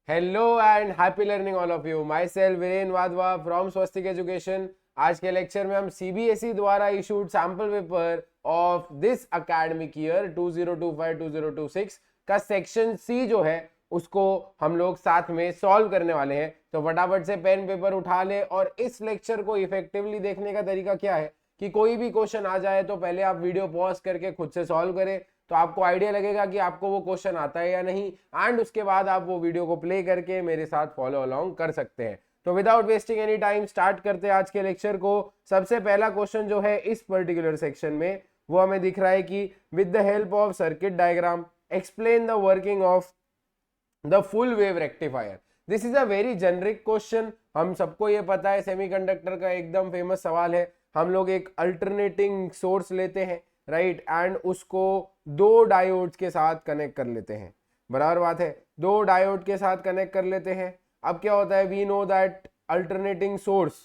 Hello and happy learning all of you. My self Viren Wadhwa from Swastik education. आज के lecture में हम सीबीएसई द्वारा issued sample paper of this academic year 2025-2026 का section C जो है उसको हम लोग साथ में सॉल्व करने वाले हैं। तो फटाफट से पेन पेपर उठा ले। और इस लेक्चर को इफेक्टिवली देखने का तरीका क्या है कि कोई भी क्वेश्चन आ जाए तो पहले आप वीडियो पॉज करके खुद से सॉल्व करें, तो आपको आइडिया लगेगा कि आपको वो क्वेश्चन आता है या नहीं, एंड उसके बाद आप वो वीडियो को प्ले करके मेरे साथ फॉलो अलोंग कर सकते हैं। तो without wasting any time start करते हैं आज के लेक्चर को। सबसे पहला क्वेश्चन जो है इस पर्टिकुलर सेक्शन में वो हमें दिख रहा है कि with the help of circuit diagram explain the working of the full wave rectifier. This is a very generic question, हम सबको ये पता है, सेमीकंडक्टर का एकदम फेमस सवाल है। हम लोग एक अल्टरनेटिंग सोर्स लेते हैं, राइट, एंड उसको दो डायोड्स के साथ कनेक्ट कर लेते हैं। बराबर बात है, दो डायोड के साथ कनेक्ट कर लेते हैं। अब क्या होता है, we know that alternating source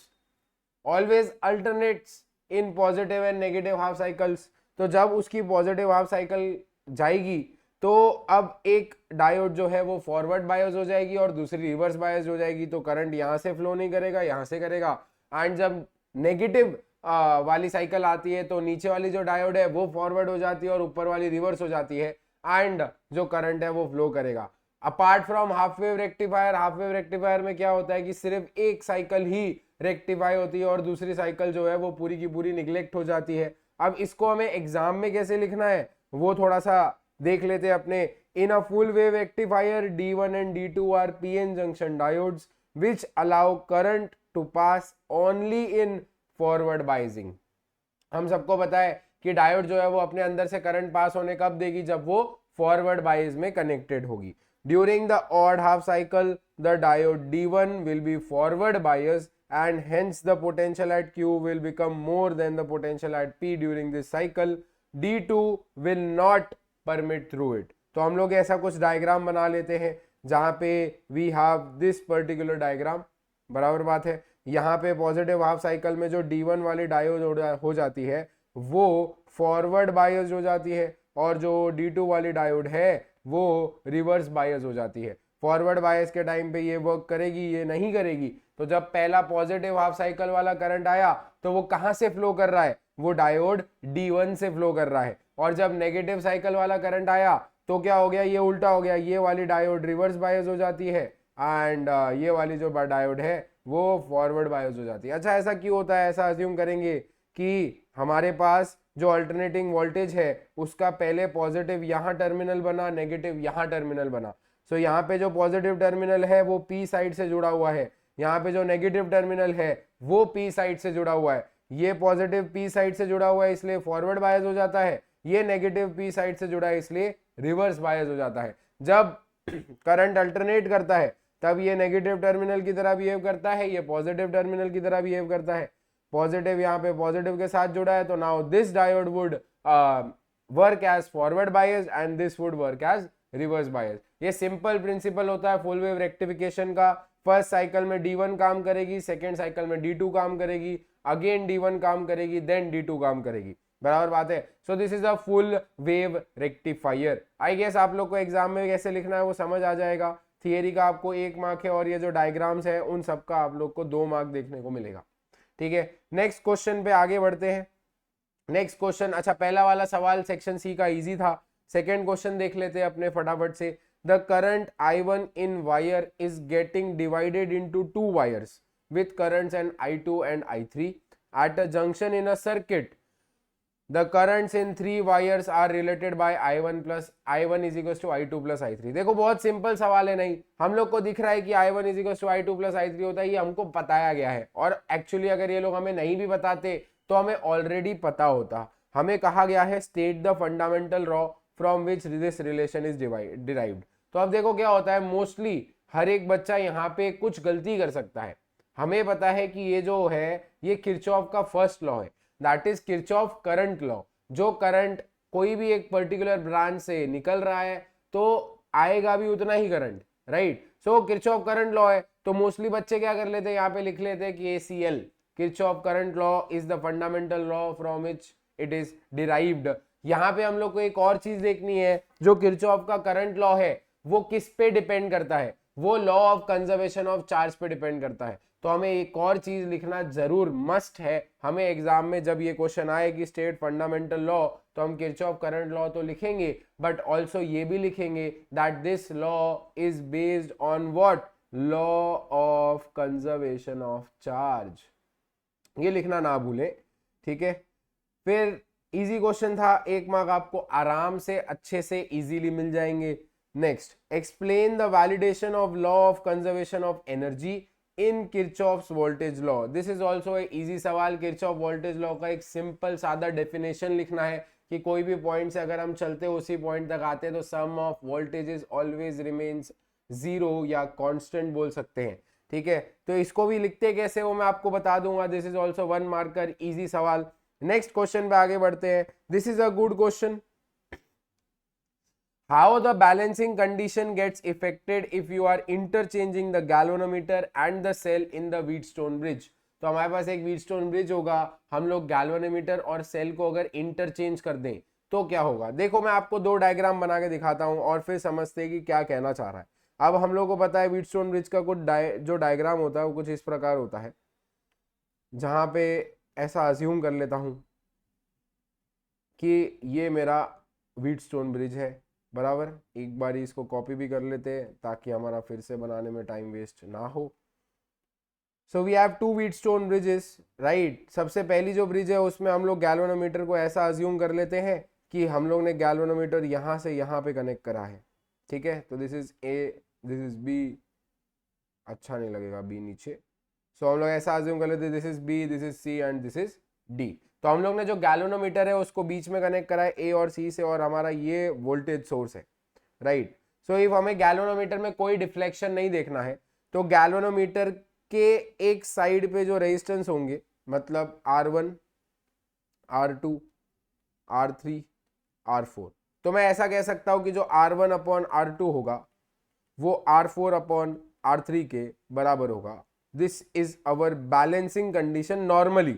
always alternates in positive and negative half cycles. तो जब उसकी पॉजिटिव हाफ साइकिल जाएगी तो अब एक डायोड जो है वो फॉरवर्ड बायस हो जाएगी और दूसरी रिवर्स बायस हो जाएगी। तो करंट यहां से फ्लो नहीं करेगा, यहां से करेगा। एंड जब नेगेटिव वाली साइकिल आती है तो नीचे वाली जो डायोड है वो फॉरवर्ड हो जाती है और ऊपर वाली रिवर्स हो जाती है, एंड जो करंट है वो फ्लो करेगा। Apart from half wave rectifier, half wave rectifier में क्या होता है कि सिर्फ एक साइकिल ही रेक्टिफाई होती है और दूसरी साइकिल जो है वो पूरी की पूरी निग्लेक्ट हो जाती है। अब इसको हमें एग्जाम में कैसे लिखना है वो थोड़ा सा देख लेते हैं अपने। In a full wave rectifier D1 and D2 are PN junction diodes which allow current to pass only in forward biasing. हम सबको पता है कि डायोड जो है वो अपने अंदर से करंट पास होने कब देगी, जब वो फॉरवर्ड बाइज में कनेक्टेड होगी। During the odd half cycle the diode D1 will be forward bias and hence the potential at Q will become more than the potential at P during this cycle. D2 will not permit through it. तो हम लोग ऐसा कुछ diagram बना लेते हैं जहां पे we have this particular diagram. बराबर बात है, यहाँ पे पॉजिटिव हाफ साइकिल में जो D1 वाली डायोड हो जाती है वो फॉरवर्ड बायस हो जाती है और जो D2 वाली डायोड है वो रिवर्स बायस हो जाती है। फॉरवर्ड बायस के टाइम पे ये वर्क करेगी, ये नहीं करेगी। तो जब पहला पॉजिटिव हाफ साइकिल वाला करंट आया तो वो कहां से फ्लो कर रहा है, वो डायोड D1 से फ्लो कर रहा है। और जब नेगेटिव साइकिल वाला करंट आया तो क्या हो गया, ये उल्टा हो गया, ये वाली डायोड रिवर्स बायस हो जाती है एंड ये वाली जो डायोड है वो फॉरवर्ड बायस हो जाती है। अच्छा, ऐसा क्यों होता है? ऐसा अज्यूम करेंगे कि हमारे पास जो अल्टरनेटिंग वोल्टेज है उसका पहले पॉजिटिव यहाँ टर्मिनल बना, नेगेटिव यहाँ टर्मिनल बना। सो यहाँ पे जो पॉजिटिव टर्मिनल है वो P साइड से जुड़ा हुआ है, यहाँ पे जो नेगेटिव टर्मिनल है वो P साइड से जुड़ा हुआ है। ये पॉजिटिव P साइड से जुड़ा हुआ है इसलिए फॉरवर्ड बायस हो जाता है, ये नेगेटिव P साइड से जुड़ा है इसलिए रिवर्स बायस हो जाता है। जब करंट अल्टरनेट करता है तब ये नेगेटिव टर्मिनल की तरह बिहेव करता है, ये पॉजिटिव टर्मिनल की तरह बिहेव करता है। पॉजिटिव यहाँ पे पॉजिटिव के साथ जुड़ा है तो now this diode would work as forward bias and this would work as reverse bias. ये सिंपल प्रिंसिपल होता है फुल वेव रेक्टिफिकेशन का। फर्स्ट साइकिल में D1 काम करेगी, सेकेंड साइकिल में D2 काम करेगी, अगेन D1 काम करेगी, देन D2 काम करेगी। बराबर बात है। So this is a full wave rectifier. I guess आप लोग को एग्जाम में कैसे लिखना है वो समझ आ जाएगा। थियरी का आपको 1 मार्क है और ये जो डायग्राम्स है उन सबका आप लोग को 2 मार्क देखने को मिलेगा। ठीक है, नेक्स्ट क्वेश्चन पे आगे बढ़ते हैं। नेक्स्ट क्वेश्चन, अच्छा पहला वाला सवाल सेक्शन सी का इजी था। सेकेंड क्वेश्चन देख लेते हैं अपने फटाफट से। The current I1 in wire is getting divided into 2 wires with currents and I2 and I3 at a junction in a circuit. The currents in 3 wires are related by I1 plus I1 is equals to I2 plus I3। देखो बहुत simple सवाल है, नहीं हम लोग को दिख रहा है कि I1 is equals to I2 plus I3 होता है, ये हमको बताया गया है। और एक्चुअली अगर ये लोग हमें नहीं भी बताते तो हमें ऑलरेडी पता होता। हमें कहा गया है state the fundamental law from which this relation is derived. तो अब देखो क्या होता है, मोस्टली हर एक बच्चा यहाँ पे कुछ गलती कर सकता है। हमें पता है कि ये जो है ये किरचॉफ का फर्स्ट लॉ है, that is Kirchhoff current law. जो करंट कोई भी एक पर्टिकुलर ब्रांच से निकल रहा है तो आएगा भी उतना ही करंट, राइट। सो किरचॉफ करंट लॉ है तो मोस्टली बच्चे क्या कर लेते हैं, यहाँ पे लिख लेते हैं कि ACL, Kirchhoff current law is the fundamental law from which it is derived. यहाँ पे हम लोग को एक और चीज देखनी है, जो किरचॉफ का करंट लॉ है वो किस पे डिपेंड करता है, वो law of conservation of charge पे डिपेंड करता है। तो हमें एक और चीज लिखना जरूर मस्ट है, हमें एग्जाम में जब ये क्वेश्चन आए कि स्टेट फंडामेंटल लॉ, तो हम किरचॉफ करंट लॉ तो लिखेंगे, बट ऑल्सो ये भी लिखेंगे that this law is based on what, law of conservation of charge. ये लिखना ना भूलें, ठीक है। फिर इजी क्वेश्चन था, 1 मार्क आपको आराम से अच्छे से इजीली मिल जाएंगे। Next, explain the validation of law of conservation of energy in Kirchhoff's voltage law. This is also a easy सवाल। किरचॉफ वोल्टेज लॉ का एक सिंपल सादा डेफिनेशन लिखना है कि कोई भी पॉइंट से अगर हम चलते उसी पॉइंट तक आते हैं तो sum of voltages always remains zero या कांस्टेंट बोल सकते हैं, ठीक है। तो इसको भी लिखते कैसे वो मैं आपको बता दूंगा। This is also 1 marker easy सवाल। नेक्स्ट क्वेश्चन पे आगे बढ़ते हैं। This is a good question. How the balancing condition gets affected if you are interchanging the galvanometer and the cell in the Wheatstone bridge. तो हमारे पास एक Wheatstone bridge होगा, हम लोग गैल्वेनोमीटर और सेल को अगर इंटरचेंज कर दें तो क्या होगा। देखो मैं आपको 2 डायग्राम बना के दिखाता हूं और फिर समझते हैं कि क्या कहना चाह रहा है। अब हम लोग को पता है व्हीटस्टोन ब्रिज का कुछ जो डायग्राम होता है वो कुछ इस प्रकार होता है, जहां पे ऐसा अज्यूम कर लेता हूं कि ये मेरा व्हीटस्टोन ब्रिज है, बराबर। एक बार इसको कॉपी भी कर लेते हैं ताकि हमारा फिर से बनाने में टाइम वेस्ट ना हो। So we have 2 Wheatstone bridges, right. सबसे पहली जो ब्रिज है उसमें हम लोग गैल्वेनोमीटर को ऐसा अज्यूम कर लेते हैं कि हम लोग ने गैल्वेनोमीटर यहाँ से यहाँ पे कनेक्ट करा है, ठीक है। तो this is A, this is B, अच्छा नहीं लगेगा बी नीचे। सो हम लोग ऐसा अज्यूम कर लेते हैं this is B, this is C and this is D. तो हम लोग ने जो गैल्वेनोमीटर है उसको बीच में कनेक्ट करा है ए और सी से, और हमारा ये वोल्टेज सोर्स है, राइट। सो इफ हमें गैल्वेनोमीटर में कोई डिफ्लेक्शन नहीं देखना है तो गैल्वेनोमीटर के एक साइड पे जो रेजिस्टेंस होंगे, मतलब R1, R2, R3, R4, तो मैं ऐसा कह सकता हूं कि जो R1 अपॉन R2 होगा वो R4 अपॉन R3 के बराबर होगा। This is our balancing condition normally,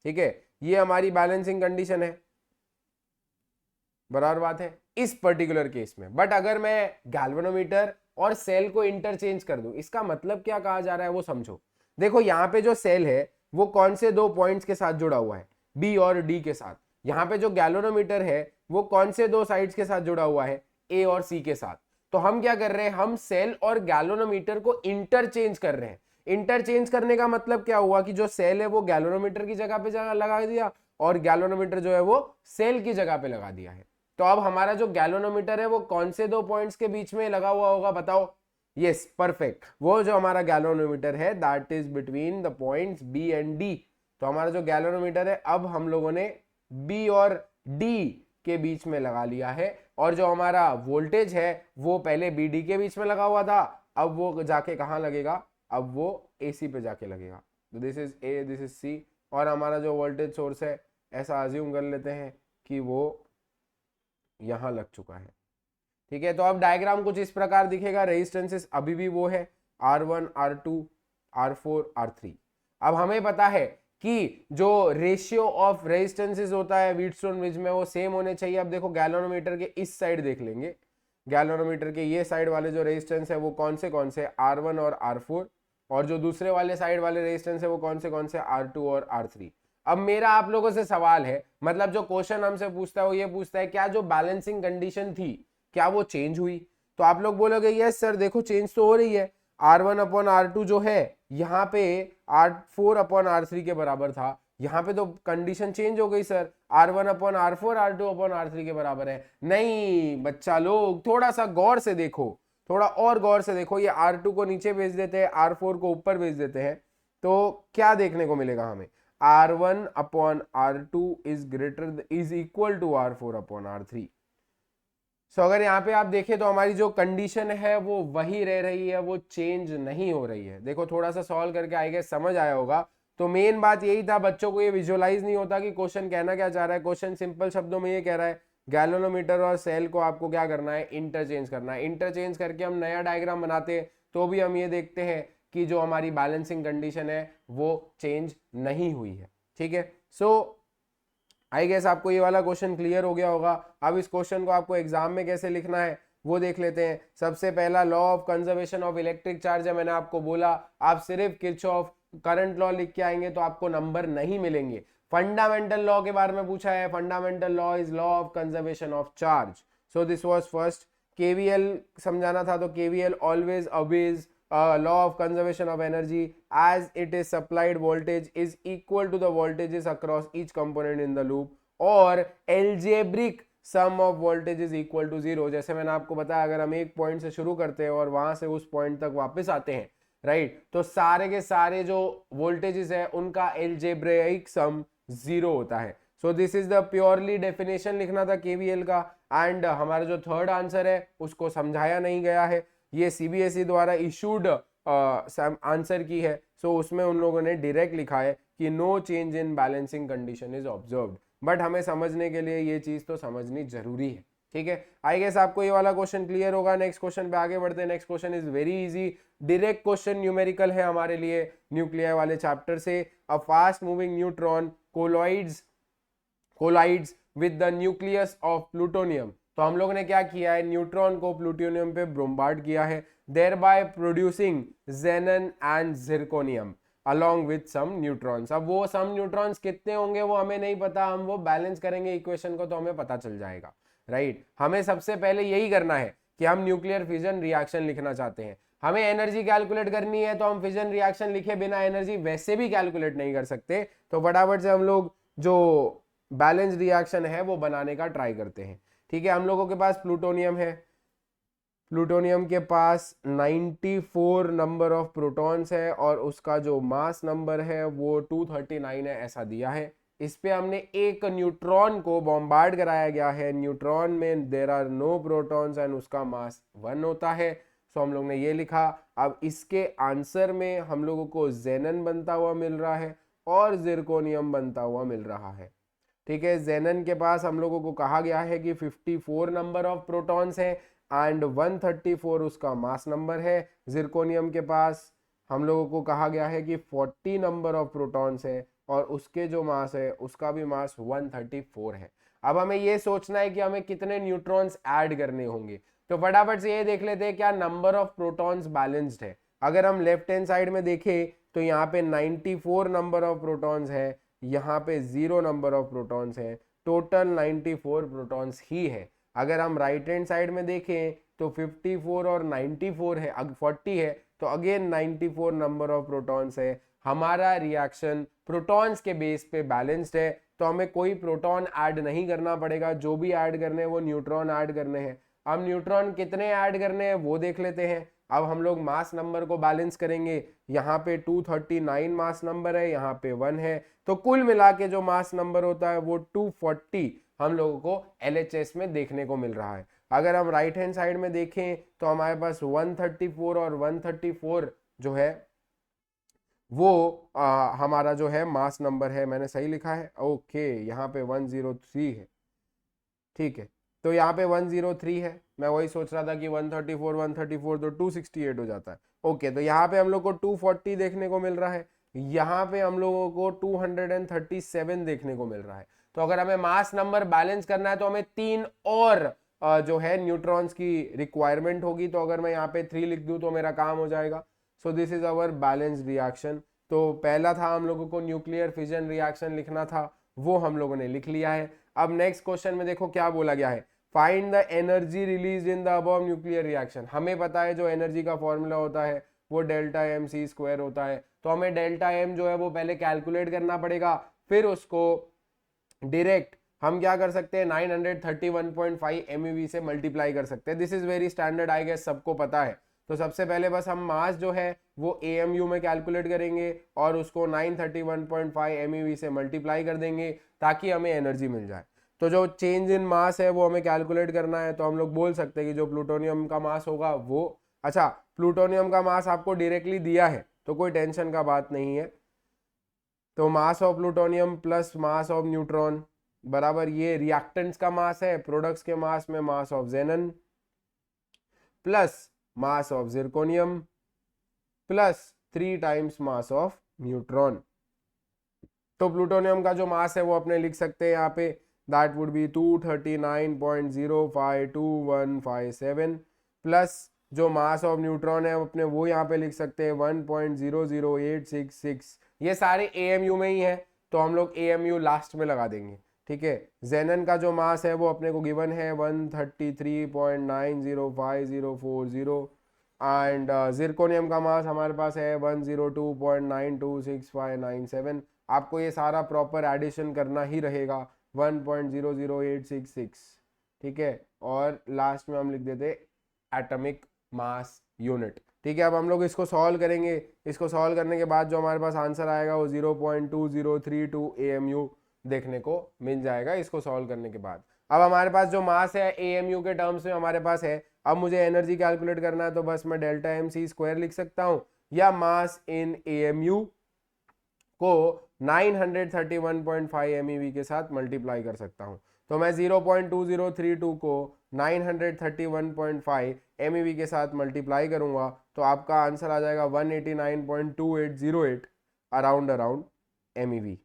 ठीक है। ये हमारी बैलेंसिंग कंडीशन है, बराबर बात है इस पर्टिकुलर केस में। बट अगर मैं गैल्वेनोमीटर और सेल को इंटरचेंज कर दूं, इसका मतलब क्या कहा जा रहा है वो समझो। देखो यहाँ पे जो सेल है वो कौन से 2 पॉइंट्स के साथ जुड़ा हुआ है, बी और डी के साथ। यहाँ पे जो गैल्वेनोमीटर है वो कौन से 2 साइड्स के साथ जुड़ा हुआ है, ए और सी के साथ। तो हम क्या कर रहे हैं, हम सेल और गैल्वेनोमीटर को इंटरचेंज कर रहे हैं। इंटरचेंज करने का मतलब क्या हुआ कि जो सेल है वो गैल्वेनोमीटर की जगह पे लगा दिया और गैल्वेनोमीटर जो है वो सेल की जगह पे लगा दिया है। तो अब हमारा जो गैल्वेनोमीटर है वो कौन से 2 पॉइंट्स के बीच में लगा हुआ होगा बताओ। यस, परफेक्ट, वो जो हमारा गैल्वेनोमीटर है that is between the points B and D. तो हमारा जो गैल्वेनोमीटर है अब हम लोगों ने बी और डी के बीच में लगा लिया है, और जो हमारा वोल्टेज है वो पहले बी डी के बीच में लगा हुआ था, अब वो जाके कहाँ लगेगा, अब वो AC पे जाके लगेगा। तो this is A, this is C, और हमारा जो वोल्टेज सोर्स है ऐसा अज्यूम कर लेते हैं कि वो यहां लग चुका है, ठीक है। तो अब डायग्राम कुछ इस प्रकार दिखेगा। रेजिस्टेंसेस अभी भी वो है R1, R2, R4, R3। अब हमें पता है कि जो रेशियो ऑफ रेजिस्टेंसेस होता है व्हीटस्टोन ब्रिज में वो सेम होने चाहिए। अब देखो गैल्वेनोमीटर के इस साइड देख लेंगे, गैल्वेनोमीटर के ये साइड वाले जो रेजिस्टेंस है वो कौन से R1 और R4, और जो दूसरे वाले साइड वाले रेजिस्टेंस है वो कौन से R2 और R3। अब मेरा आप लोगों से सवाल है, मतलब जो क्वेश्चन हमसे पूछता है वो ये पूछता है क्या जो बैलेंसिंग कंडीशन थी क्या वो चेंज हुई। तो आप लोग बोलोगे यस सर, देखो चेंज तो हो रही है। R1 अपॉन R2 जो है यहाँ पे R4 अपॉन R3 के बराबर था, यहाँ पे तो कंडीशन चेंज हो गई sir, R1 upon R4 R2 upon R3 के बराबर है। नहीं बच्चा लोग, थोड़ा सा गौर से देखो, थोड़ा और गौर से देखो। ये R2 को नीचे भेज देते हैं, R4 को ऊपर भेज देते हैं, तो क्या देखने को मिलेगा हमें, R1 upon R2 is equal to R4 upon R3। So अगर यहाँ पे आप देखें तो हमारी जो कंडीशन है वो वही रह रही है, वो चेंज नहीं हो रही है। देखो थोड़ा सा सॉल्व करके आई गेस समझ आया होगा। तो मेन बात यही था, बच्चों को ये विजुअलाइज नहीं होता कि क्वेश्चन कहना क्या चाह रहा है। क्वेश्चन सिंपल शब्दों में ये कह रहा है गैल्वेनोमीटर और सेल को आपको क्या करना है, इंटरचेंज करना है। इंटरचेंज करके हम नया डायग्राम बनाते हैं तो भी हम ये देखते हैं कि जो हमारी बैलेंसिंग कंडीशन है वो चेंज नहीं हुई है, ठीक है। सो आई गेस आपको ये वाला क्वेश्चन क्लियर हो गया होगा। अब इस क्वेश्चन को आपको एग्जाम में कैसे लिखना है वो देख लेते हैं। सबसे पहला law of conservation of electric charge है, मैंने आपको बोला आप सिर्फ किरचॉफ करंट लॉ लिख के आएंगे तो आपको नंबर नहीं मिलेंगे। फंडामेंटल लॉ के बारे में पूछा है, fundamental law is law of conservation of charge, so this was first. KVL समझाना था तो KVL always obeys law of conservation of energy as it is supplied voltage is equal to the voltages across each component in the loop, और algebraic sum of voltage is equal to 0। जैसे मैंने आपको बताया अगर हम एक point से शुरू करते हैं और वहां से उस पॉइंट तक वापस आते हैं, राइट, तो सारे के सारे जो वोल्टेजेस है उनका एल्जेब्राइक सम 0 होता है। So this is the purely definition लिखना था केवीएल का, एंड हमारा जो थर्ड आंसर है उसको समझाया नहीं गया है, ये सीबीएसई द्वारा इशूड आंसर की है। सो उसमें उन लोगों ने डायरेक्ट लिखा है कि no change in balancing condition is observed, but हमें समझने के लिए ये चीज तो समझनी जरूरी है, ठीक है। आई गेस आपको ये वाला क्वेश्चन क्लियर होगा। नेक्स्ट क्वेश्चन पे आगे बढ़ते हैं। Next question is very easy, direct question numerical है हमारे लिए न्यूक्लियर वाले चैप्टर से। A fast moving neutron collides with the nucleus of plutonium. तो हम लोग ने क्या किया है, न्यूट्रॉन को प्लूटोनियम पे बोम्बार्ड किया है, thereby producing xenon and zirconium along with some neutrons। अब वो सम न्यूट्रॉन्स कितने होंगे वो हमें नहीं पता, हम वो बैलेंस करेंगे इक्वेशन को तो हमें पता चल जाएगा, राइट। हमें सबसे पहले यही करना है कि हम न्यूक्लियर फिजन रिएक्शन लिखना चाहते हैं, हमें एनर्जी कैलकुलेट करनी है, तो हम फिजन रिएक्शन लिखे बिना एनर्जी वैसे भी कैलकुलेट नहीं कर सकते, तो फटाफट से हम लोग जो बैलेंस रिएक्शन है वो बनाने का ट्राई करते हैं, ठीक है। हम लोगों के पास प्लूटोनियम है, प्लूटोनियम के पास 94 नंबर ऑफ प्रोटॉन्स है और उसका जो मास नंबर है वो 239 है, ऐसा दिया है। इस पे हमने एक न्यूट्रॉन को बॉम्बार्ड कराया गया है, न्यूट्रॉन में there are no protons and उसका मास 1 होता है, सो हम लोग ने ये लिखा। अब इसके आंसर में हम लोगों को जेनन बनता हुआ मिल रहा है और जिरकोनियम बनता हुआ मिल रहा है, ठीक है। जेनन के पास हम लोगों को कहा गया है कि 54 नंबर ऑफ प्रोटॉन्स है एंड 134 उसका मास नंबर है। जिरकोनियम के पास हम लोगों को कहा गया है कि 40 नंबर ऑफ प्रोटॉन्स है और उसके जो मास है उसका भी मास 134 है। अब हमें ये सोचना है कि हमें कितने न्यूट्रॉन्स ऐड करने होंगे, तो फटाफट से ये देख लेते हैं क्या नंबर ऑफ प्रोटॉन्स बैलेंस्ड है। अगर हम लेफ्ट हैंड साइड में देखें तो यहाँ पे 94 नंबर ऑफ प्रोटॉन्स है, यहाँ पे 0 नंबर ऑफ प्रोटॉन्स है, टोटल 94 प्रोटॉन्स ही है। अगर हम राइट हैंड साइड में देखें तो 54 और 94 है, 40 है, तो अगेन 94 नंबर ऑफ प्रोटॉन्स है। हमारा रिएक्शन प्रोटॉन्स के बेस पे बैलेंस्ड है, तो हमें कोई प्रोटॉन ऐड नहीं करना पड़ेगा, जो भी ऐड करने हैं वो न्यूट्रॉन ऐड करने हैं। अब न्यूट्रॉन कितने ऐड करने हैं वो देख लेते हैं। अब हम लोग मास नंबर को बैलेंस करेंगे, यहाँ पे 239 मास नंबर है, यहाँ पे 1 है, तो कुल मिला के जो मास नंबर होता है वो 240 हम लोगों को LHS में देखने को मिल रहा है। अगर हम राइट हैंड साइड में देखें तो हमारे पास 134 और 134 जो है वो हमारा जो है मास नंबर है, मैंने सही लिखा है, ओके, यहाँ पे 103 है, ठीक है। तो यहाँ पे 103 है, मैं वही सोच रहा था कि 134 134 तो 268 हो जाता है, ओके। तो यहाँ पे हम लोग को 240 देखने को मिल रहा है, यहाँ पे हम लोगों को 237 देखने को मिल रहा है। तो अगर हमें मास नंबर बैलेंस करना है तो हमें 3 और जो है न्यूट्रॉन्स की रिक्वायरमेंट होगी, तो अगर मैं यहाँ पे 3 लिख दूं तो मेरा काम हो जाएगा। सो this is our balance reaction. तो पहला था हम लोगों को न्यूक्लियर फिजन रिएक्शन लिखना था, वो हम लोगों ने लिख लिया है। अब नेक्स्ट क्वेश्चन में देखो क्या बोला गया है, find the energy release in the above nuclear reaction. हमें पता है जो एनर्जी का फॉर्मूला होता है वो डेल्टा एम सी स्क्वायर होता है, तो हमें डेल्टा एम जो है वो पहले कैलकुलेट करना पड़ेगा, फिर उसको डायरेक्ट हम क्या कर सकते हैं 931.5 MeV से मल्टीप्लाई कर सकते हैं। This is very standard, I guess सबको पता है। तो सबसे पहले बस हम मास जो है वो AMU में कैलकुलेट करेंगे और उसको 931.5 MeV से मल्टीप्लाई कर देंगे ताकि हमें एनर्जी मिल जाए। तो जो चेंज इन मास है वो हमें कैलकुलेट करना है, तो हम लोग बोल सकते हैं कि जो प्लूटोनियम का मास होगा वो, अच्छा प्लूटोनियम का मास आपको डायरेक्टली दिया है तो कोई टेंशन का बात नहीं है। तो mass of plutonium plus mass of neutron बराबर ये रिएक्टेंट्स का मास है, प्रोडक्ट्स के मास में mass of जेनन plus mass of zirconium plus 3 times mass of neutron. तो प्लूटोनियम का जो मास है वो अपने लिख सकते हैं यहाँ पे दैट वुड बी 239.052157 प्लस जो मास ऑफ न्यूट्रॉन है अपने वो यहाँ पे लिख सकते हैं 1.00866। ये सारे एएमयू में ही है तो हम लोग एएमयू लास्ट में लगा देंगे, ठीक है। जेनन का जो मास है वो अपने को गिवन है 133.905040 एंड जिरकोनियम का मास हमारे पास है 102.926597। आपको ये सारा प्रॉपर एडिशन करना ही रहेगा 1.00866, ठीक है। और लास्ट में हम लिख देते एटॉमिक मास यूनिट, ठीक है। अब हम लोग इसको सॉल्व करेंगे। इसको सॉल्व करने के बाद जो हमारे पास आंसर आएगा वो 0.2032 AMU देखने को मिल जाएगा इसको सॉल्व करने के बाद। अब हमारे पास जो मास है AMU के टर्म्स में हमारे पास है। अब मुझे एनर्जी कैलकुलेट करना है तो बस मैं डेल्टा MC स्क्वायर लिख सकता हूं या मास इन AMU को 931.5 MeV के साथ मल्टीप्लाई कर सकता हूं। तो मैं 0.2032 को 931.5 MeV के साथ मल्टीप्लाई करूंगा तो आपका आंसर आ जाएगा 189.2808 अराउंड MeV,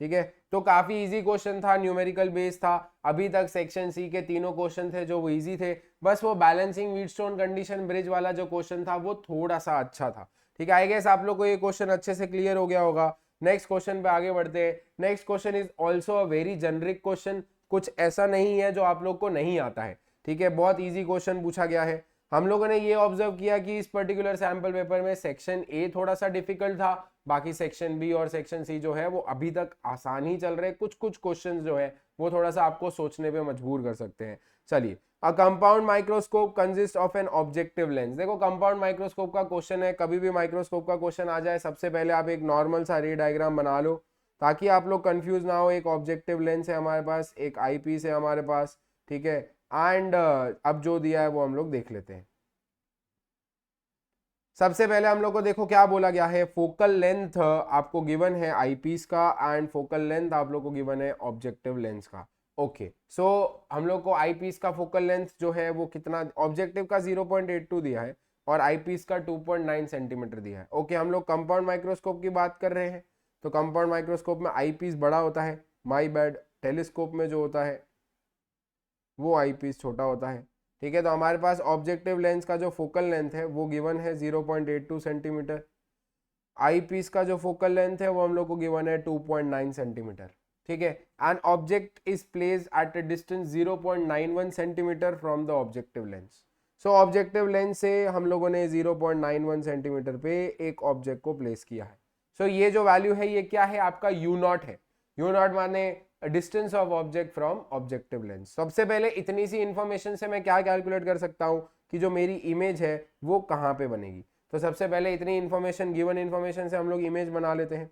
ठीक है। तो काफी इजी क्वेश्चन था, न्यूमेरिकल बेस था। अभी तक सेक्शन सी के तीनों क्वेश्चन थे जो वो इजी थे, बस वो बैलेंसिंग व्हीटस्टोन कंडीशन ब्रिज वाला जो क्वेश्चन था वो थोड़ा सा अच्छा था, ठीक है। आई गेस आप लोग को ये क्वेश्चन अच्छे से क्लियर हो गया होगा। नेक्स्ट क्वेश्चन पे आगे बढ़ते हैं। Next question is also a very generic question, कुछ ऐसा नहीं है जो आप लोग को नहीं आता है, ठीक है। बहुत इजी क्वेश्चन पूछा गया है। हम लोगों ने ये ऑब्जर्व किया कि इस पर्टिकुलर सैंपल पेपर में सेक्शन ए थोड़ा सा डिफिकल्ट था, बाकी सेक्शन बी और सेक्शन सी जो है वो अभी तक आसान ही चल रहे। कुछ कुछ क्वेश्चन जो है वो थोड़ा सा आपको सोचने पे मजबूर कर सकते हैं। चलिए, a compound microscope consist of an objective lens. देखो कंपाउंड माइक्रोस्कोप का क्वेश्चन है, कभी भी माइक्रोस्कोप का क्वेश्चन आ जाए सबसे पहले आप एक नॉर्मल सा रे डायग्राम बना लो ताकि आप लोग कंफ्यूज ना हो। एक ऑब्जेक्टिव लेंस है हमारे पास, एक आई पीस है हमारे पास, ठीक है। एंड अब जो दिया है वो हम लोग देख लेते हैं। सबसे पहले हम लोग को देखो क्या बोला गया है, फोकल लेंथ आपको गिवन है आईपीस का एंड फोकल लेंथ आप लोग को गिवन है ऑब्जेक्टिव लेंस का। ओके, सो हम लोग को आईपीस का फोकल लेंथ जो है वो कितना, ऑब्जेक्टिव का 0.82 दिया है और आईपीस का 2.9 सेंटीमीटर दिया है। ओके, हम लोग कंपाउंड माइक्रोस्कोप की बात कर रहे हैं तो कंपाउंड माइक्रोस्कोप में आईपीस बड़ा होता है, माय बैड। टेलीस्कोप में जो होता है वो आईपीस छोटा होता है, ठीक है। तो हमारे पास ऑब्जेक्टिव लेंस का जो फोकल लेंथ है वो गिवन है 0.82 सेंटीमीटर। आई पीस का जो फोकल लेंथ है वो हम लोग को गिवन है 2.9 सेंटीमीटर, ठीक है। And object is placed at a distance 0.91 centimetre from the objective lens. So objective lens से हम लोगों ने 0.91 सेंटीमीटर पे एक ऑब्जेक्ट को प्लेस किया है। सो ये जो वैल्यू है ये क्या है, आपका यू नॉट है। यू नॉट माने distance of object from objective lens. सबसे पहले इतनी सी इंफॉर्मेशन से मैं क्या कैलकुलेट कर सकता हूं कि जो मेरी इमेज है वो कहां पे बनेगी। तो सबसे पहले इतनी इन्फॉर्मेशन, गिवन इन्फॉर्मेशन से हम लोग इमेज बना लेते हैं।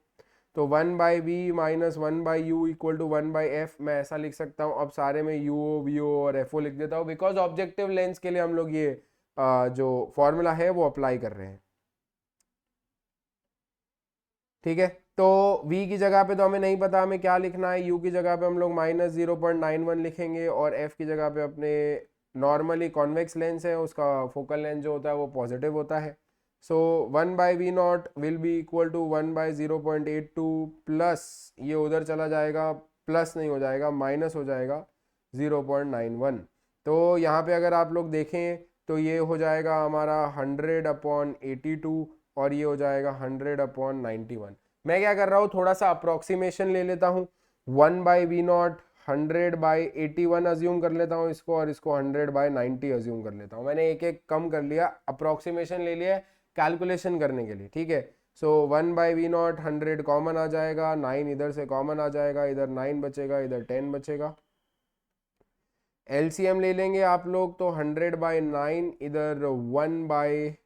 तो 1/v minus 1/u equal to 1/f, मैं ऐसा लिख सकता हूँ। अब सारे में यूओ वीओ और एफओ लिख देता हूँ बिकॉज ऑब्जेक्टिव लेंस के लिए हम लोग ये जो फॉर्मूला है वो अप्लाई कर रहे हैं, ठीक है। तो v की जगह पे तो हमें नहीं पता हमें क्या लिखना है, u की जगह पे हम लोग माइनस 0.91 लिखेंगे और f की जगह पे अपने नॉर्मली कॉन्वेक्स लेंस है उसका फोकल लेंथ जो होता है वो पॉजिटिव होता है। So 1/v naught will be equal to 1/0.82 plus ये उधर चला जाएगा, प्लस नहीं हो जाएगा माइनस हो जाएगा 0.91। तो यहाँ पे अगर आप लोग देखें तो ये हो जाएगा हमारा 100/82 और ये हो जाएगा 100/91। मैं क्या कर रहा हूँ, थोड़ा सा अप्रोक्सीमेशन ले लेता हूँ। 1/v नॉट 100/81 अज्यूम कर लेता हूँ इसको और इसको 100/90 अज्यूम कर लेता हूँ। मैंने एक एक कम कर लिया, अप्रोक्सीमेशन ले लिया कैलकुलेशन करने के लिए, ठीक है। सो 1/v नॉट 100 कॉमन आ जाएगा, 9 इधर से कॉमन आ जाएगा, इधर 9 बचेगा, इधर 10 बचेगा। एलसीएम ले लेंगे आप लोग तो 100/9 इधर 1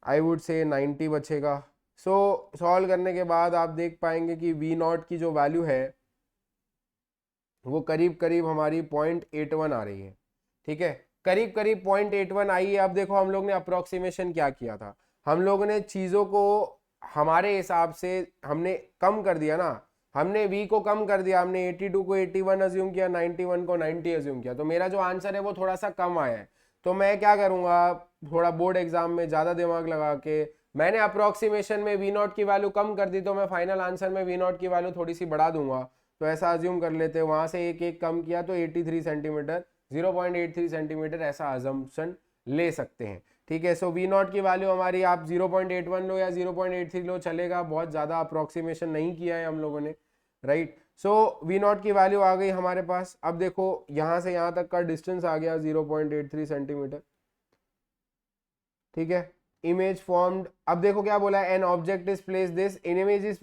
आई वुड से 90 बचेगा। सो सॉल्व करने के बाद आप देख पाएंगे कि वी नॉट की जो वैल्यू है वो करीब करीब हमारी 0.81 आ रही है, ठीक है। करीब करीब 0.81 आई है। अब देखो हम लोग ने अप्रोक्सीमेशन क्या किया था, हम लोगों ने चीज़ों को हमारे हिसाब से हमने कम कर दिया ना, हमने v को कम कर दिया, हमने 82 को 81 अज्यूम किया, 91 को 90 अज्यूम किया, तो मेरा जो आंसर है वो थोड़ा सा कम आया है। तो मैं क्या करूंगा, थोड़ा बोर्ड एग्जाम में ज़्यादा दिमाग लगा के मैंने अप्रोक्सीमेशन में वी नॉट की वैल्यू कम कर दी, तो मैं फाइनल आंसर में वी नॉट की वैल्यू थोड़ी सी बढ़ा दूंगा। तो ऐसा अज्यूम कर लेते हैं, वहां से एक एक कम किया तो 83 सेंटीमीटर, 0.83 सेंटीमीटर ऐसा अजम्पशन ले सकते हैं। ठीक है, सो वी नॉट की वैल्यू हमारी आप 0.81 लो या 0.83 लो चलेगा, बहुत ज़्यादा अप्रोक्सीमेशन नहीं किया है हम लोगों ने, राइट। सो वी नॉट की वैल्यू आ गई हमारे पास। अब देखो यहाँ से यहाँ तक का डिस्टेंस आ गया 0.83 सेंटीमीटर। ठीक है, इमेज फॉर्म्ड, अब देखो क्या बोला है, an object is place this in image is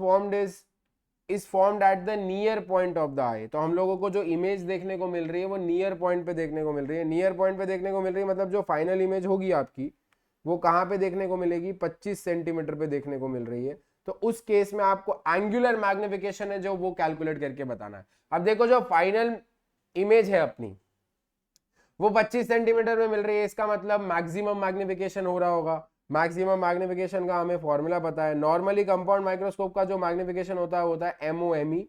formed at the near point of the eye. तो हम लोगों को जो इमेज देखने को मिल रही है वो नियर पॉइंट पे देखने को मिल रही है। नियर पॉइंट पे देखने को मिल रही है मतलब जो फाइनल इमेज होगी आपकी वो कहाँ पे देखने को मिलेगी, 25 सेंटीमीटर पे देखने को मिल रही है। तो उस केस में आपको एंगुलर मैग्निफिकेशन है जो वो कैलकुलेट करके बताना है। अब देखो जो फाइनल इमेज है अपनी वो 25 सेंटीमीटर में मिल रही है, इसका मतलब मैक्सिमम मैग्निफिकेशन हो रहा होगा। मैक्सिमम मैग्निफिकेशन का हमें फॉर्मूला पता है। नॉर्मली कंपाउंड माइक्रोस्कोप का जो मैग्निफिकेशन होता है MOME,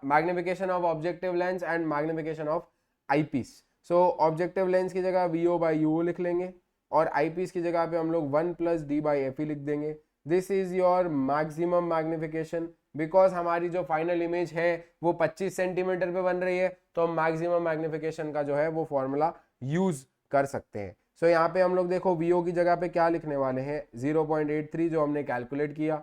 magnification of objective lens and magnification of eyepiece. So objective lens की जगह VO/UO लिख लेंगे और आईपीस की जगह पे हम लोग 1 + D/FE लिख देंगे। This is your maximum magnification. Because हमारी जो फाइनल इमेज है वो 25 सेंटीमीटर पे बन रही है तो हम मैक्सिमम मैग्निफिकेशन का जो है वो फॉर्मूला यूज कर सकते हैं। सो यहाँ पे हम लोग देखो VO की जगह पे क्या लिखने वाले हैं, 0.83 जो हमने कैलकुलेट किया।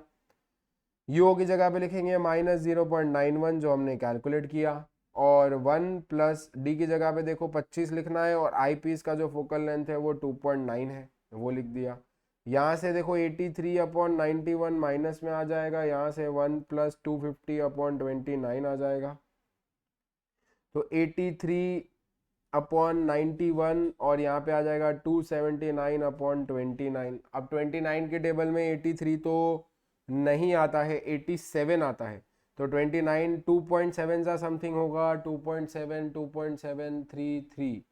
UO की जगह पे लिखेंगे -0.91 जो हमने कैलकुलेट किया, और 1 + D की जगह पे देखो 25 लिखना है, और आई पीस का जो फोकल लेंथ है वो 2.9 है वो लिख दिया। यहाँ से देखो 83/91 माइनस में आ जाएगा, यहाँ से 1 + 250/29 आ जाएगा। तो 83/91 और यहाँ पे आ जाएगा 279/29। अब 29 के टेबल में 83 तो नहीं आता है, 87 आता है। तो 29 2.7 सा समथिंग होगा, 2.7 2.733।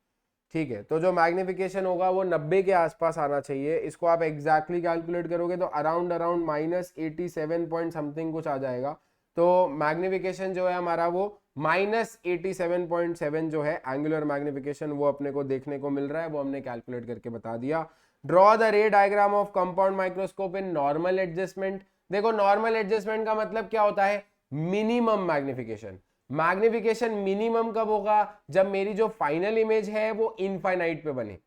ठीक है, तो जो मैग्निफिकेशन होगा वो 90 के आसपास आना चाहिए। इसको आप एग्जैक्टली कैलकुलेट करोगे तो अराउंड -87 पॉइंट समथिंग कुछ आ जाएगा। तो मैग्निफिकेशन जो है हमारा वो -87.7 जो है एंगुलर मैग्निफिकेशन वो अपने को देखने को मिल रहा है, वो हमने कैलकुलेट करके बता दिया। ड्रॉ द रे diagram of compound microscope in normal adjustment. देखो नॉर्मल एडजस्टमेंट का मतलब क्या होता है, मिनिमम मैग्निफिकेशन। मैग्निफिकेशन मिनिमम कब होगा, जब मेरी जो फाइनल इमेज है वो इनफाइनाइट पे बने,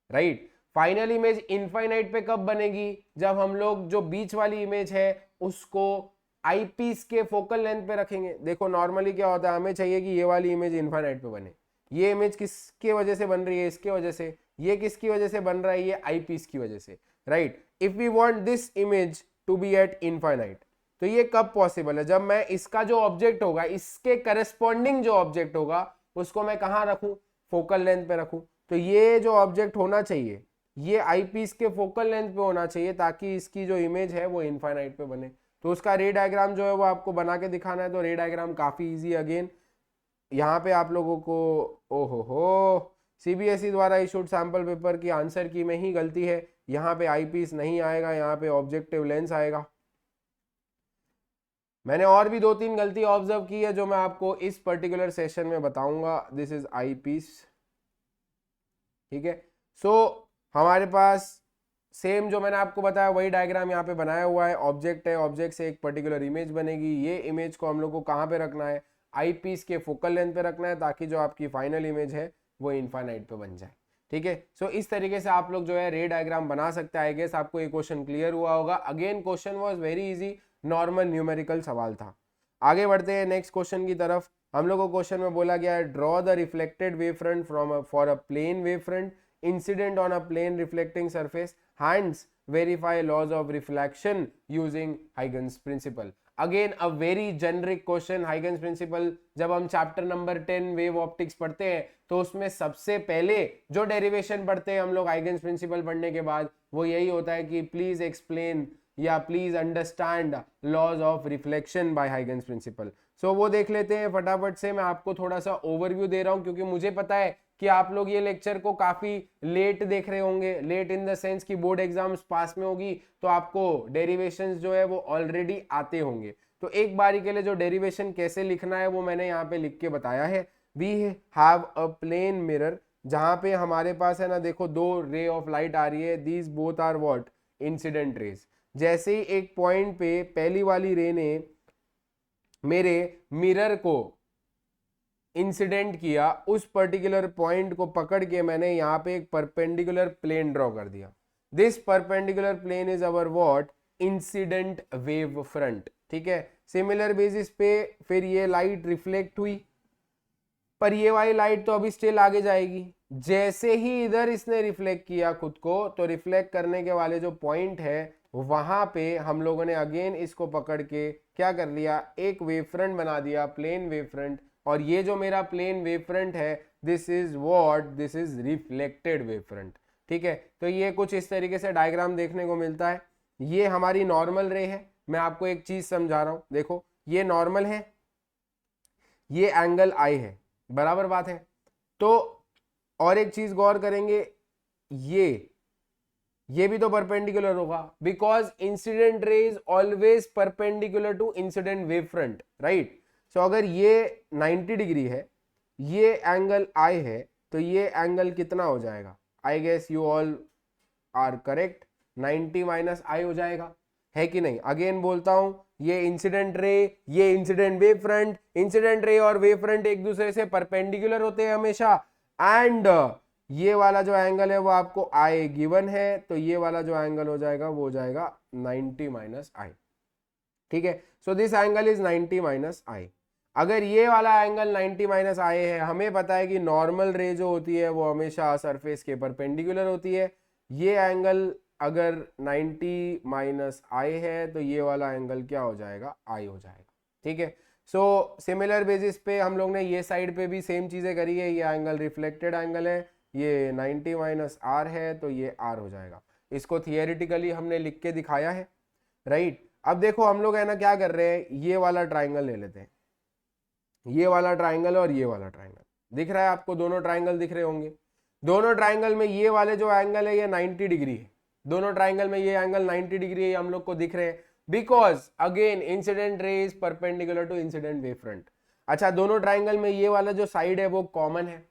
राइट। फाइनल इमेज इनफाइनाइट पे कब बनेगी, जब हम लोग जो बीच वाली इमेज है उसको आईपीस के फोकल लेंथ पे रखेंगे। देखो नॉर्मली क्या होता है, हमें चाहिए कि ये वाली इमेज इनफाइनाइट पे बने। ये इमेज किसके वजह से बन रही है, इसके वजह से। ये किसकी वजह से बन रहा है, ये आईपीस की वजह से, right. If we want this image to be at infinite, तो ये कब पॉसिबल है, जब मैं इसका जो ऑब्जेक्ट होगा, इसके करस्पॉन्डिंग जो ऑब्जेक्ट होगा उसको मैं कहाँ रखूं, फोकल लेंथ पे रखूं। तो ये जो ऑब्जेक्ट होना चाहिए ये आईपीस के फोकल लेंथ पे होना चाहिए, ताकि इसकी जो इमेज है वो इनफाइनाइट पे बने। तो उसका रे डायग्राम जो है वो आपको बना के दिखाना है। तो रे डायग्राम काफी इजी, अगेन यहाँ पे आप लोगों को, ओहो हो, सीबीएसई द्वारा इशूड सैंपल पेपर की आंसर की में ही गलती है। यहाँ पे आईपीस नहीं आएगा, यहाँ पे ऑब्जेक्टिव लेंस आएगा। मैंने और भी 2-3 गलती ऑब्जर्व की है जो मैं आपको इस पर्टिकुलर सेशन में बताऊंगा। दिस इज आई पीस, ठीक है। सो हमारे पास सेम जो मैंने आपको बताया वही डायग्राम यहाँ पे बनाया हुआ है। ऑब्जेक्ट है, ऑब्जेक्ट से एक पर्टिकुलर इमेज बनेगी। ये इमेज को हम लोग को कहाँ पे रखना है, आई पीस के फोकल लेंथ पे रखना है, ताकि जो आपकी फाइनल इमेज है वो इनफाइनाइट पे बन जाए, ठीक है। सो इस तरीके से आप लोग जो है रे डायग्राम बना सकते हैं। आई गेस आपको ये क्वेश्चन क्लियर हुआ होगा। Again question was very easy, normal numerical सवाल था। आगे बढ़ते हैं नेक्स्ट क्वेश्चन की तरफ। हम लोग को क्वेश्चन में बोला गया है, draw the reflected wave front from for a plane wave front incident on a plane reflecting surface, hence verify laws of reflection using Huygens principle. Again a very generic question. Huygens principle जब हम chapter number 10 wave optics पढ़ते हैं तो उसमें सबसे पहले जो derivation पढ़ते हैं हम लोग Huygens principle पढ़ने के बाद, वो यही होता है कि प्लीज एक्सप्लेन या please understand laws of reflection by Huygens principle. So वो देख लेते हैं फटाफट से। मैं आपको थोड़ा सा ओवरव्यू दे रहा हूं क्योंकि मुझे पता है कि आप लोग ये लेक्चर को काफी लेट देख रहे होंगे। लेट इन द सेंस कि बोर्ड एग्जाम्स पास में होगी तो आपको डेरिवेशंस जो है वो ऑलरेडी आते होंगे। तो एक बारी के लिए जो डेरिवेशन कैसे लिखना है वो मैंने यहाँ पे लिख के बताया है। We have a plane mirror, जहां पे हमारे पास है ना, देखो 2 रे ऑफ लाइट आ रही है। These both are what, incident rays. जैसे ही एक पॉइंट पे पहली वाली रे ने मेरे मिरर को इंसिडेंट किया, उस पर्टिकुलर पॉइंट को पकड़ के मैंने यहाँ पे एक परपेंडिकुलर प्लेन ड्रॉ कर दिया. This perpendicular plane is our what, incident wave front. ठीक है, सिमिलर बेसिस पे फिर ये लाइट रिफ्लेक्ट हुई, पर ये वाली लाइट तो अभी स्टिल आगे जाएगी. जैसे ही इधर इसने रिफ्लेक्ट किया खुद को, तो रिफ्लेक्ट करने के वाले जो पॉइंट है वहां पे हम लोगों ने अगेन इसको पकड़ के क्या कर लिया, एक वेव फ्रंट बना दिया, प्लेन वेव फ्रंट. और ये जो मेरा प्लेन वेव फ्रंट है, this is what, this is reflected wave front. ठीक है, तो ये कुछ इस तरीके से डायग्राम देखने को मिलता है. ये हमारी नॉर्मल रे है. मैं आपको एक चीज समझा रहा हूं, देखो ये नॉर्मल है, ये एंगल आई है, बराबर बात है. तो और एक चीज गौर करेंगे, ये भी तो परपेंडिकुलर होगा, because incident ray is always perpendicular to incident wave front, right. So अगर ये 90 डिग्री है, ये एंगल आई है, तो ये एंगल कितना हो जाएगा, I guess you all are correct, 90 minus I हो जाएगा, है कि नहीं. अगेन बोलता हूं, ये इंसिडेंट रे, ये incident wave front, incident ray और वेव फ्रंट एक दूसरे से परपेंडिकुलर होते हैं हमेशा. एंड ये वाला जो एंगल है वो आपको आई गिवन है, तो ये वाला जो एंगल हो जाएगा वो हो जाएगा 90 माइनस आई. ठीक है, so this angle is 90 minus I. अगर ये वाला एंगल 90 माइनस आई है, हमें पता है कि नॉर्मल रे जो होती है वो हमेशा सरफेस के परपेंडिकुलर होती है. ये एंगल अगर 90 माइनस आई है, तो ये वाला एंगल क्या हो जाएगा, आई हो जाएगा. ठीक है, सो सिमिलर बेसिस पे हम लोग ने ये साइड पे भी सेम चीजें करी है. ये एंगल रिफ्लेक्टेड एंगल है, ये 90 माइनस आर है, तो ये आर हो जाएगा. इसको थियोरेटिकली हमने लिख के दिखाया है, राइट. अब देखो हम लोग है ना क्या कर रहे हैं, ये वाला ट्राइंगल ले लेते हैं, ये वाला ट्राइंगल और ये वाला ट्राइंगल दिख रहा है आपको, दोनों ट्राइंगल दिख रहे होंगे. दोनों ट्राइंगल में ये वाले जो एंगल है ये 90 डिग्री है, दोनों ट्राइंगल में ये एंगल 90 डिग्री है, हम लोग को दिख रहे हैं, because again incident ray is perpendicular to incident wave front. अच्छा, दोनों ट्राइंगल में ये वाला जो साइड है वो कॉमन है,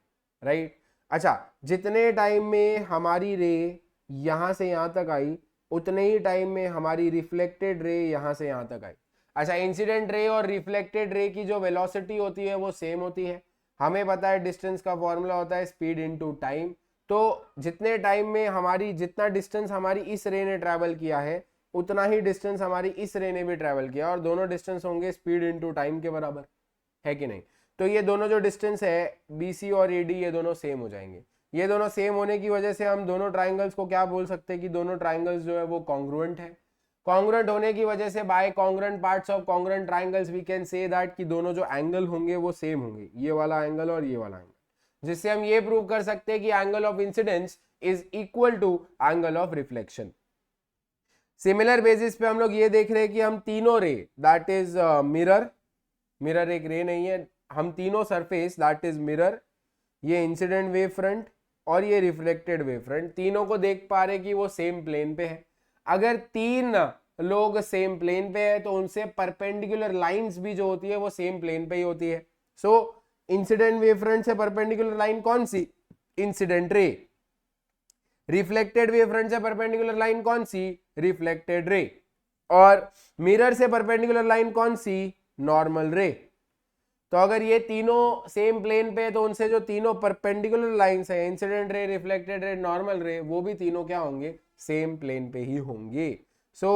राइट. अच्छा, जितने टाइम में हमारी रे यहां से यहां तक आई, उतने ही टाइम में हमारी रिफ्लेक्टेड रे यहां से यहां तक आई. अच्छा, इंसिडेंट रे और रिफ्लेक्टेड रे की जो वेलोसिटी होती है वो सेम होती है. हमें पता है डिस्टेंस का फॉर्मूला होता है स्पीड इनटू टाइम. तो जितने टाइम में हमारी, जितना डिस्टेंस हमारी इस रे ने ट्रैवल किया है, उतना ही डिस्टेंस हमारी इस रे ने भी ट्रैवल किया, और दोनों डिस्टेंस होंगे स्पीड इनटू टाइम के बराबर, है कि नहीं. तो ये दोनों जो डिस्टेंस है BC और AD, ये दोनों सेम हो जाएंगे. ये दोनों सेम होने की वजह से हम दोनों ट्राइंगल्स को क्या बोल सकते हैं कि दोनों ट्राइंगल्स जो है वो कॉन्ग्रुएंट है. कॉन्ग्रुएंट होने की वजह से by congruent parts of congruent triangles we can say that कि दोनों जो एंगल होंगे वो सेम होंगे, ये वाला एंगल और ये वाला एंगल, जिससे हम ये प्रूव कर सकते हैं कि angle of incidence is equal to angle of reflection. Similar basis पे हम लोग ये देख रहे हैं कि हम तीनों रे, दैट इज मिरर एक रे नहीं है, हम तीनों सरफेस दैट इज मिरर, ये इंसिडेंट वेव फ्रंट और ये रिफ्लेक्टेड वेव फ्रंट, तीनों को देख पा रहे कि वो सेम प्लेन पे है. अगर तीन लोग सेम प्लेन पे है तो उनसे परपेंडिकुलर लाइंस भी जो होती है वो सेम प्लेन पे ही होती है. सो इंसिडेंट वेव फ्रंट से परपेंडिकुलर लाइन कौन सी, incident ray. Reflected wave front से परपेंडिकुलर लाइन कौन सी, रिफ्लेक्टेड रे. और मिरर से परपेंडिकुलर लाइन कौन सी, नॉर्मल रे. तो अगर ये तीनों सेम प्लेन पे है तो उनसे जो तीनों परपेंडिकुलर लाइंस है, incident ray, reflected ray, normal रे, वो भी तीनों क्या होंगे, सेम प्लेन पे ही होंगे. सो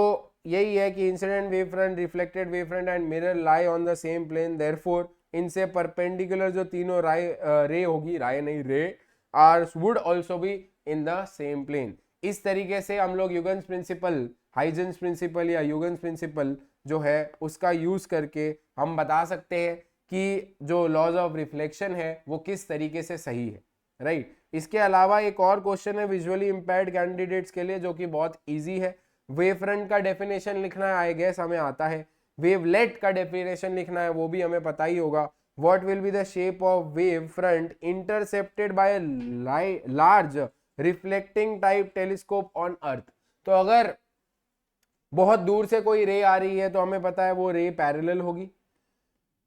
यही है कि incident wave front, reflected wave front and mirror lie on the same plane, therefore इनसे परपेंडिकुलर जो तीनों रे होगी, राय नहीं ray, are would also be in the same plane. इस तरीके से हम लोग ह्यूगेन्स प्रिंसिपल, हाइजेंस प्रिंसिपल या ह्यूगेन्स प्रिंसिपल जो है उसका यूज करके हम बता सकते हैं कि जो लॉज ऑफ रिफ्लेक्शन है वो किस तरीके से सही है, राइट. इसके अलावा एक और क्वेश्चन है विजुअली इंपेयर्ड कैंडिडेट्स के लिए जो कि बहुत इजी है. वेव फ्रंट का डेफिनेशन लिखना है, आई गेस हमें आता है. वेवलेट का डेफिनेशन लिखना है, वो भी हमें पता ही होगा. What will be the shape of wave front intercepted by large reflecting type telescope on earth. तो अगर बहुत दूर से कोई रे आ रही है तो हमें पता है वो रे पैरेलल होगी.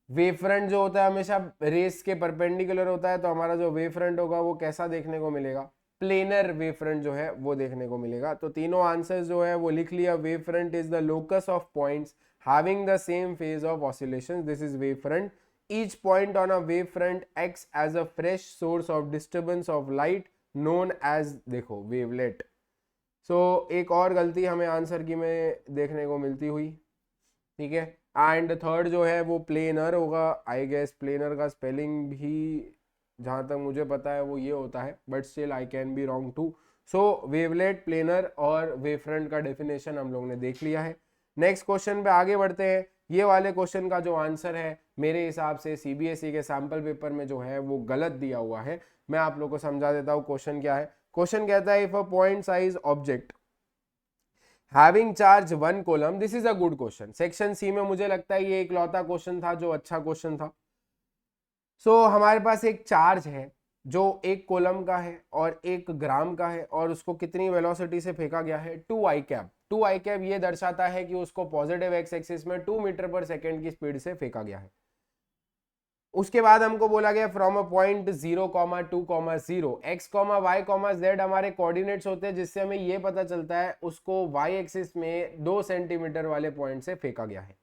वेव फ्रंट जो होता है हमेशा रेस के परपेंडिकुलर होता है, तो हमारा जो वेव फ्रंट होगा वो कैसा देखने को मिलेगा, प्लेनर वेव फ्रंट जो है वो देखने को मिलेगा। तो तीनों आंसर जो है वो लिख लिया। Wave front is the locus of points having the same phase of oscillations. This is wave front. Each point on a wave front acts as a fresh source of disturbance of light known as, देखो, wavelet. So एक और गलती हमें answer की में देखने को मिलती हुई, ठीक है। एंड थर्ड जो है वो प्लेनर होगा। आई गेस प्लेनर का स्पेलिंग भी जहाँ तक मुझे पता है वो ये होता है, but still I can be wrong too. So wavelet, planar और वेव फ्रंट का डेफिनेशन हम लोग ने देख लिया है। नेक्स्ट क्वेश्चन पे आगे बढ़ते हैं। ये वाले क्वेश्चन का जो आंसर है मेरे हिसाब से सीबीएसई के सैंपल पेपर में जो है वो गलत दिया हुआ है। मैं आप लोग को समझा देता हूँ क्वेश्चन क्या है। क्वेश्चन कहता है if a point size object having charge 1 coulomb, this is a good question. Section C में मुझे लगता है ये इकलौता क्वेश्चन था जो अच्छा क्वेश्चन था। सो हमारे पास एक चार्ज है जो 1 कूलम का है और 1 ग्राम का है, और उसको कितनी वेलोसिटी से फेंका गया है, 2 आई कैप। 2 आई कैप ये दर्शाता है कि उसको पॉजिटिव एक्स एक्सिस में 2 मीटर पर सेकेंड की स्पीड से फेंका गया है। उसके बाद हमको बोला गया from a point 0, 2, 0, x, y, z हमारे कोऑर्डिनेट्स होते हैं, जिससे हमें ये पता चलता है उसको y एक्सिस में 2 सेंटीमीटर वाले पॉइंट से फेंका गया है।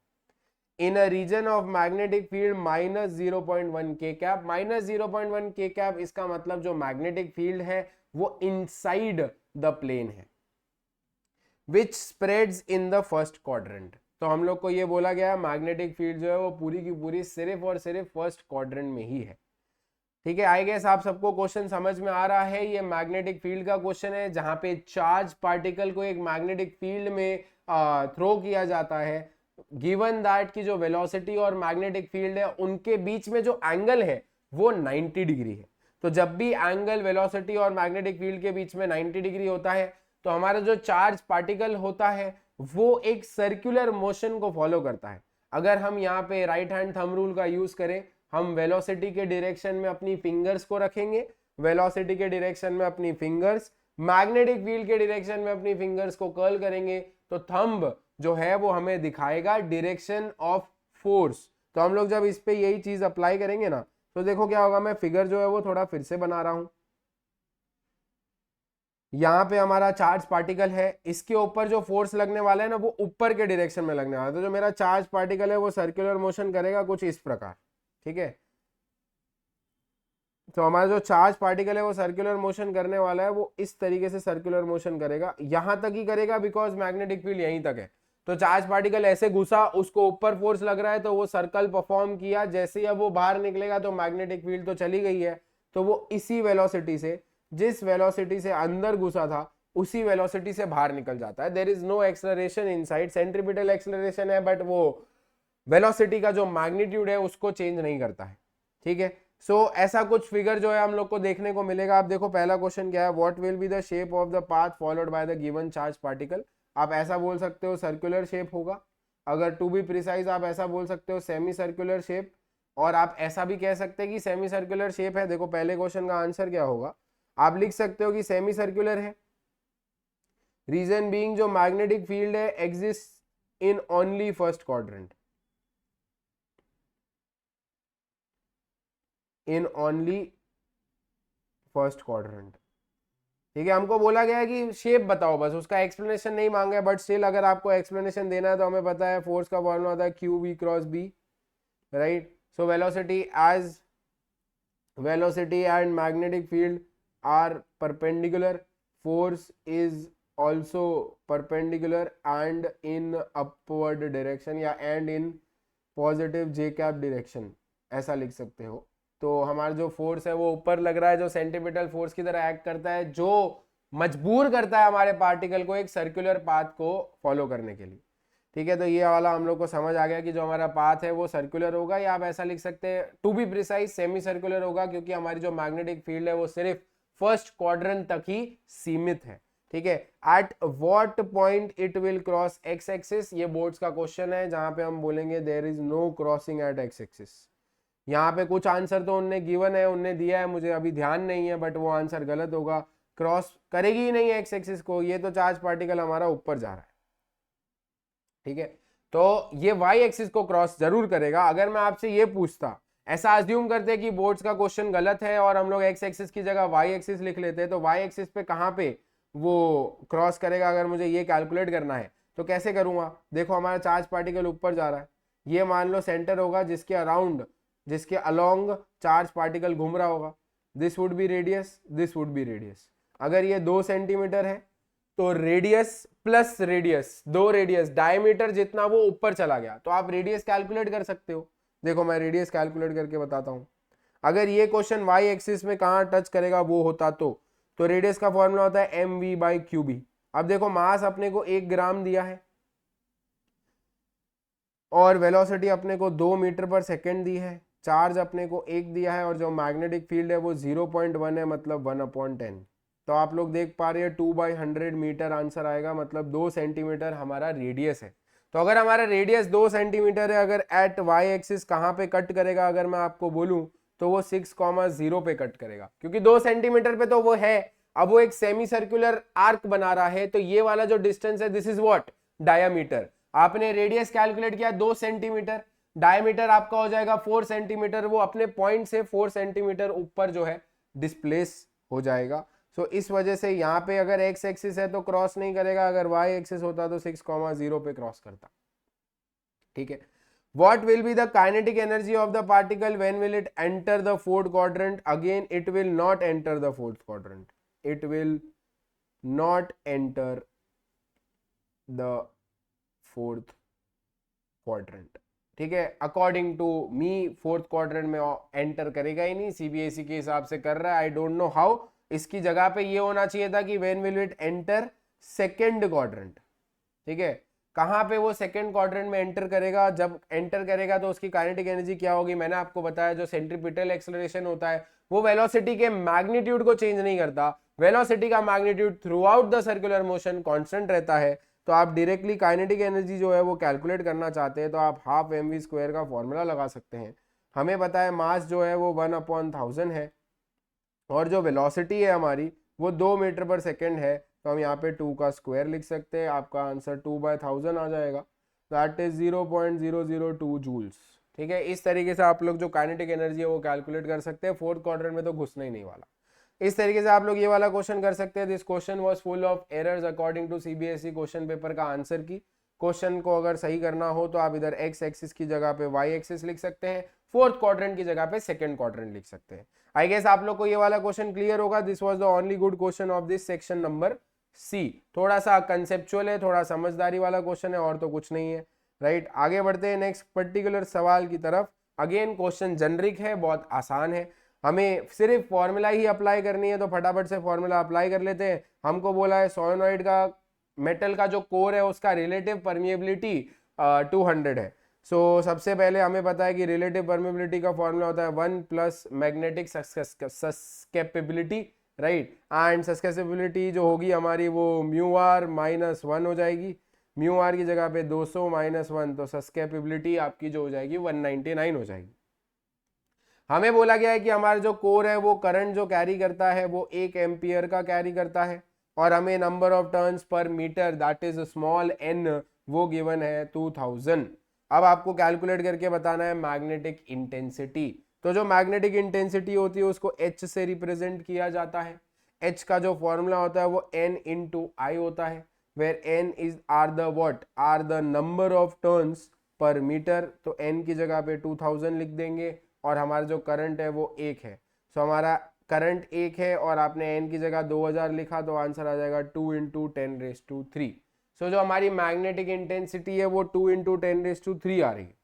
In a region of magnetic field -0.1 k cap, -0.1 k cap, इसका मतलब जो मैग्नेटिक फील्ड है वो इनसाइड द प्लेन है, which spreads in the first quadrant. तो हम लोग को ये बोला गया मैग्नेटिक फील्ड जो है वो पूरी की पूरी सिर्फ और सिर्फ फर्स्ट क्वाड्रेंट में ही है, ठीक है। आई गेस आप सबको क्वेश्चन समझ में आ रहा है। ये मैग्नेटिक फील्ड का क्वेश्चन है जहां पे चार्ज पार्टिकल को एक मैग्नेटिक फील्ड में थ्रो किया जाता है, गिवन दैट की जो वेलोसिटी और मैग्नेटिक फील्ड है उनके बीच में जो एंगल है वो 90 डिग्री है। तो जब भी एंगल वेलोसिटी और मैग्नेटिक फील्ड के बीच में 90 डिग्री होता है तो हमारा जो चार्ज पार्टिकल होता है वो एक सर्कुलर मोशन को फॉलो करता है। अगर हम यहाँ पे राइट हैंड थंब रूल का यूज करें, हम वेलोसिटी के डायरेक्शन में अपनी फिंगर्स को रखेंगे, वेलोसिटी के डायरेक्शन में अपनी फिंगर्स, मैग्नेटिक फील्ड के डायरेक्शन में अपनी फिंगर्स को कर्ल करेंगे, तो थंब जो है वो हमें दिखाएगा डायरेक्शन ऑफ फोर्स। तो हम लोग जब इस पे यही चीज अप्लाई करेंगे ना, तो देखो क्या होगा। मैं फिगर जो है वो थोड़ा फिर से बना रहा हूं। यहाँ पे हमारा चार्ज पार्टिकल है, इसके ऊपर जो फोर्स लगने वाला है ना वो ऊपर के डायरेक्शन में लगने वाला है। तो जो मेरा चार्ज पार्टिकल है वो सर्कुलर मोशन करेगा कुछ इस प्रकार, ठीक है। तो हमारा जो चार्ज पार्टिकल है वो सर्कुलर मोशन करने वाला है, वो इस तरीके से सर्कुलर मोशन करेगा, यहां तक ही करेगा बिकॉज मैग्नेटिक फील्ड यहीं तक है। तो चार्ज पार्टिकल ऐसे घुसा, उसको ऊपर फोर्स लग रहा है तो वो सर्कल परफॉर्म किया, जैसे ही अब वो बाहर निकलेगा तो मैग्नेटिक फील्ड तो चली गई है, तो वो इसी वेलोसिटी से, जिस वेलोसिटी से अंदर घुसा था उसी वेलोसिटी से बाहर निकल जाता है। There is no acceleration inside, centripetal acceleration है बट वो वेलोसिटी का जो मैग्नीट्यूड है उसको चेंज नहीं करता है, ठीक है। सो ऐसा कुछ फिगर जो है हम लोग को देखने को मिलेगा। आप देखो पहला क्वेश्चन क्या है, what will be the shape of the path followed by the given charge particle. आप ऐसा बोल सकते हो सर्कुलर शेप होगा, अगर टू बी प्रिसाइज आप ऐसा बोल सकते हो सेमी सर्कुलर शेप, और आप ऐसा भी कह सकते हैं कि सेमी सर्कुलर शेप है। देखो पहले क्वेश्चन का आंसर क्या होगा, आप लिख सकते हो कि सेमी सर्कुलर है, रीजन बीइंग जो मैग्नेटिक फील्ड है exist in only first quadrant, in only first quadrant, ठीक है। हमको बोला गया है कि शेप बताओ, बस उसका एक्सप्लेनेशन नहीं मांगा है, बट स्टिल अगर आपको एक्सप्लेनेशन देना है तो हमें पता है फोर्स का फॉर्मूला होता है Q V cross B, right. So velocity and magnetic field are perpendicular, force is also perpendicular and in upward direction, या and in positive J cap direction, ऐसा लिख सकते हो। तो हमारा जो फोर्स है वो ऊपर लग रहा है, जो सेंटीपिटल फोर्स की तरह एक्ट करता है, जो मजबूर करता है हमारे पार्टिकल को एक सर्कुलर पाथ को फॉलो करने के लिए, ठीक है। तो ये वाला हम लोग को समझ आ गया कि जो हमारा पाथ है वो सर्कुलर होगा, या आप ऐसा लिख सकते हैं to be precise semi circular होगा, क्योंकि हमारी जो मैग्नेटिक फील्ड है वो सिर्फ फर्स्ट क्वाड्रेंट तक ही सीमित है, ठीक है। At what point it will cross X axis, ये बोर्ड्स का क्वेश्चन है जहां पे हम बोलेंगे there is no crossing at X axis. यहाँ पे कुछ आंसर तो उनने गिवन है, उनने दिया है, मुझे अभी ध्यान नहीं है, बट वो आंसर गलत होगा, क्रॉस करेगी ही नहीं एक्स एक्सिस को, ये तो चार्ज पार्टिकल हमारा ऊपर जा रहा है, ठीक है। तो ये वाई एक्सिस को क्रॉस जरूर करेगा। अगर मैं आपसे ये पूछता ऐसा अज्यूम करते हैं कि बोर्ड्स का क्वेश्चन गलत है और हम लोग एक्स एक्सिस की जगह वाई एक्सिस लिख लेते हैं, तो वाई एक्सिस पे कहाँ पे वो क्रॉस करेगा अगर मुझे ये कैलकुलेट करना है तो कैसे करूंगा। देखो हमारा चार्ज पार्टिकल ऊपर जा रहा है, ये मान लो सेंटर होगा जिसके अराउंड, जिसके अलोंग चार्ज पार्टिकल घूम रहा होगा। This would be radius, this would be radius. अगर ये 2 सेंटीमीटर है तो radius plus radius, 2 radius, diameter जितना वो ऊपर चला गया तो आप रेडियस कैलकुलेट कर सकते हो। देखो मैं रेडियस कैलकुलेट करके बताता हूं। अगर ये क्वेश्चन वाई एक्सिस में कहां टच करेगा वो होता तो रेडियस का फॉर्मूला होता है M V by Q B. अब देखो मास अपने को 1 ग्राम दिया है और वेलोसिटी अपने को 2 मीटर पर सेकेंड दी है, चार्ज अपने को 1 दिया है और जो मैग्नेटिक फील्ड है वो 0.1 है, मतलब 1/10। तो आप लोग देख पा रहे हैं 2/100 मीटर आंसर आएगा, मतलब 2 सेंटीमीटर हमारा रेडियस है। तो अगर हमारा रेडियस 2 सेंटीमीटर है, अगर एट वाई एक्सिस कहाँ पे कट करेगा अगर मैं आपको बोलूं तो वो 6,0 पे कट करेगा, क्योंकि 2 सेंटीमीटर पे तो वो है। अब वो एक सेमी सर्कुलर आर्क बना रहा है, तो ये वाला जो डिस्टेंस है दिस इज व्हाट, डायामीटर। आपने रेडियस कैलकुलेट किया 2 सेंटीमीटर, डायमीटर आपका हो जाएगा 4 सेंटीमीटर, वो अपने पॉइंट से 4 सेंटीमीटर ऊपर जो है डिस्प्लेस हो जाएगा। सो इस वजह से यहाँ पे अगर एक्स एक्सिस है तो क्रॉस नहीं करेगा, अगर वाई एक्सिस होता तो 6,0 पे क्रॉस करता। ठीक है। What will be the kinetic energy of the particle when will it enter the fourth quadrant? Again, it will not enter the fourth quadrant. It will not enter the fourth quadrant. ठीक है, according to me fourth quadrant में enter करेगा ही नहीं, CBSE के हिसाब से कर रहा है, आई डोंट नो हाउ। इसकी जगह पे ये होना चाहिए था कि when will it enter second quadrant. ठीक है, कहां पे वो सेकंड क्वाड्रेंट में एंटर करेगा, जब एंटर करेगा तो उसकी काइनेटिक एनर्जी क्या होगी, मैंने आपको बताया जो सेंट्रीपिटल एक्सेलरेशन होता है वो वेलोसिटी के मैग्नीट्यूड को चेंज नहीं करता, वेलोसिटी का magnitude through out the circular motion constant रहता है। तो आप डायरेक्टली काइनेटिक एनर्जी जो है वो कैलकुलेट करना चाहते हैं तो आप हाफ एम वी स्क्वायर का फॉर्मूला लगा सकते हैं। हमें पता है मास जो है वो 1/1000 है और जो वेलोसिटी है हमारी वो 2 मीटर पर सेकेंड है, तो हम यहाँ पे 2 का स्क्वायर लिख सकते हैं, आपका आंसर 2/1000 आ जाएगा, दैट इज 0.002 जूल्स। ठीक है, इस तरीके से आप लोग जो काइनेटिक एनर्जी है वो कैलकुलेट कर सकते हैं। फोर्थ क्वाड्रेंट में तो घुसना ही नहीं वाला। इस तरीके से आप लोग ये वाला क्वेश्चन कर सकते हैं। This question was full of errors according to CBSE question paper का आंसर की। क्वेश्चन को अगर सही करना हो तो आप इधर एक्स एक्सिस की जगह पे वाई एक्सिस लिख सकते हैं, फोर्थ क्वाड्रेंट की जगह पे सेकंड क्वाड्रेंट लिख सकते हैं। आई गेस आप लोग को ये वाला क्वेश्चन क्लियर होगा। This was the only good question of this section number C. थोड़ा सा कंसेप्चुअल है, थोड़ा समझदारी वाला क्वेश्चन है और तो कुछ नहीं है। राइट, आगे बढ़ते हैं नेक्स्ट पर्टिकुलर सवाल की तरफ। अगेन क्वेश्चन जेनरिक है, बहुत आसान है, हमें सिर्फ फॉर्मूला ही अप्लाई करनी है तो फटाफट से फॉर्मूला अप्लाई कर लेते हैं। हमको बोला है सोलेनोइड का मेटल का जो कोर है उसका रिलेटिव परमिएबिलिटी 200 है। सो सबसे पहले हमें पता है कि रिलेटिव परमिएबिलिटी का फॉर्मूला होता है 1 प्लस मैग्नेटिक सस्केपिबिलिटी, राइट, एंड सस्केसिबिलिटी जो होगी हमारी वो म्यू आर माइनस 1 हो जाएगी। म्यू आर की जगह पे 200 माइनस 1, तो सस्केपिबिलिटी आपकी जो हो जाएगी 199 हो जाएगी। हमें बोला गया है कि हमारा जो कोर है वो करंट जो कैरी करता है वो 1 एम्पियर का कैरी करता है और हमें number of turns per metre that is small N वो गिवन है 2000। अब आपको कैलकुलेट करके बताना है मैग्नेटिक इंटेंसिटी। तो जो मैग्नेटिक इंटेंसिटी होती है उसको H से रिप्रेजेंट किया जाता है। H का जो फॉर्मूला होता है वो N इंटू आई होता है, where N is are the what, are the number of turns per metre. तो N की जगह पे 2000 लिख देंगे और हमारा जो करंट है वो 1 है। सो हमारा करंट 1 है और आपने N की जगह 2000 लिखा तो आंसर आ जाएगा 2 इंटू 10⁻3। सो जो हमारी मैग्नेटिक इंटेंसिटी है वो 2 इंटू 10⁻3 आ रही है।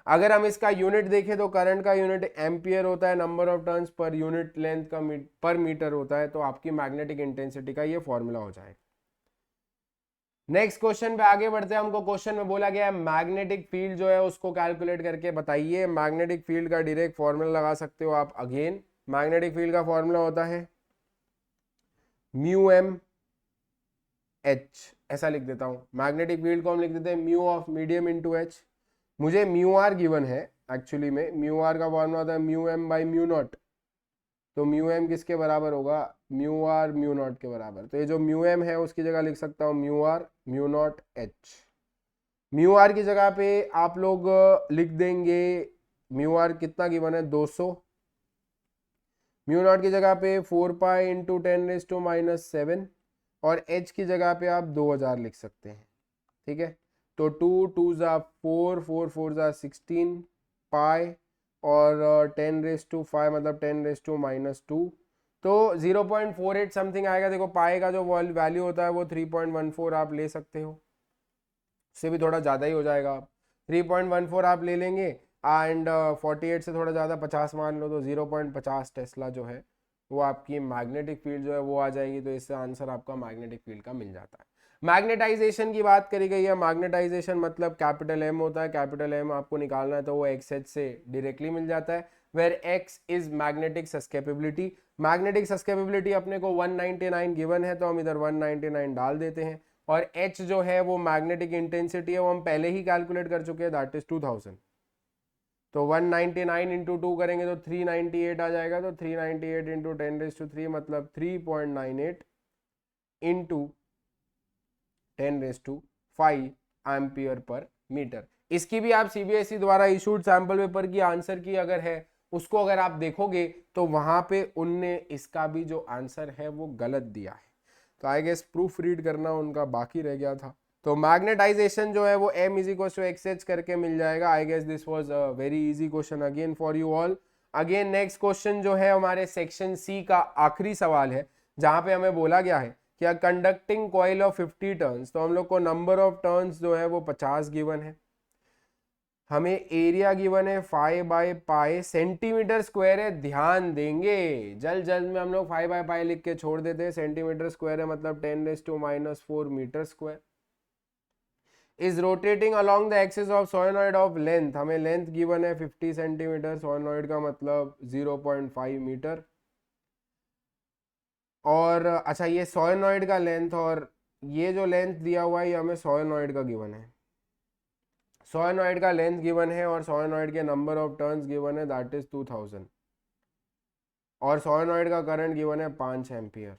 अगर हम इसका यूनिट देखें तो करंट का यूनिट एम्पियर होता है, number of turns per unit length का पर मीटर होता है, तो आपकी मैग्नेटिक इंटेंसिटी का ये फॉर्मूला हो जाएगा। नेक्स्ट क्वेश्चन पे आगे बढ़ते हैं। हमको क्वेश्चन में बोला गया है मैग्नेटिक फील्ड जो है उसको कैलकुलेट करके बताइए। मैग्नेटिक फील्ड का डायरेक्ट फॉर्मूला लगा सकते हो आप। अगेन मैग्नेटिक फील्ड का फॉर्मूला होता है म्यू एम एच, ऐसा लिख देता हूं। मैग्नेटिक फील्ड को हम लिख देते हैं mu of medium into H. मुझे म्यू आर गिवन है, एक्चुअली में म्यू आर का फॉर्मूला होता है mu M by mu naught. तो म्यू एम किसके बराबर होगा, म्यू आर म्यू नॉट के बराबर। तो ये जो म्यू एम है उसकी जगह लिख सकता हूँ mu R mu naught H. Mu R की जगह पे आप लोग लिख देंगे म्यू आर कितना गिवन है 200, म्यू नॉट की जगह पे 4 पाई इंटू 10⁻⁻⁷ और h की जगह पे आप 2000 लिख सकते हैं, ठीक है। तो 2 2 ज़ा 4 4 4 ज़ा 16 पाई और 10⁻⁵ मतलब 10⁻⁻², तो 0.48 समथिंग आएगा। देखो पाई का जो वैल्यू होता है वो 3.14 आप ले सकते हो, उससे भी थोड़ा ज़्यादा ही हो जाएगा, आप 3.14 आप ले लेंगे एंड 48 से थोड़ा ज़्यादा 50 मान लो तो 0.50 टेस्ला जो है वो आपकी मैग्नेटिक फील्ड जो है वो आ जाएगी। तो इससे आंसर आपका मैग्नेटिक फील्ड का मिल जाता है। मैग्नेटाइजेशन की बात करी गई है, मैग्नेटाइजेशन मतलब कैपिटल एम होता है, कैपिटल एम आपको निकालना है तो वो एक्स एच से डायरेक्टली मिल जाता है, where X is magnetic susceptibility. Magnetic susceptibility अपने को 199 गिवन है तो हम इधर 199 डाल देते हैं, और h जो है वो मैग्नेटिक इंटेंसिटी है, वो हम पहले ही कैलकुलेट कर चुके हैं, दैट इज 2000। तो 199 इंटू 2 करेंगे तो 398 आ जाएगा, तो 398 इंटू 10⁻³ मतलब 3.98 इंटू 10⁵ एम्पियर पर मीटर। इसकी भी आप सीबीएसई द्वारा इशूड सैंपल पेपर की आंसर की अगर है उसको अगर आप देखोगे तो वहां पे उनने इसका भी जो आंसर है वो गलत दिया है, तो आई गेस प्रूफ रीड करना उनका बाकी रह गया था। तो मैग्नेटाइजेशन जो है वो m = xh करके मिल जाएगा। I guess this was a very easy question again for you all. Again next question जो है हमारे सेक्शन सी का आखिरी सवाल है, जहां पे हमें बोला गया है कि कंडक्टिंग कॉइल ऑफ 50 टर्न्स, तो हम लोग को नंबर ऑफ टर्न्स जो है वो 50 गिवन है, हमें एरिया गिवन है 5/π सेंटीमीटर स्क्वायर है। ध्यान देंगे जल्द जल्द में हम लोग 5/π लिख के छोड़ देते हैं, सेंटीमीटर स्क्वायर है मतलब 10⁻⁴ metre square. Is rotating along the axis of solenoid of length, हमें लेंथ गिवन है 50 सेंटीमीटर, सोलेनॉइड का मतलब 0.5 मीटर। और अच्छा ये सोलेनॉइड का लेंथ और ये जो लेंथ दिया हुआ है ये हमें सोलेनॉइड का गिवन है, सोलेनॉइड का लेंथ गिवन है और सोलेनॉइड के नंबर ऑफ टर्न्स गिवन है दैट इज 2000, और सोलेनॉइड का करंट गिवन है 5 ampere.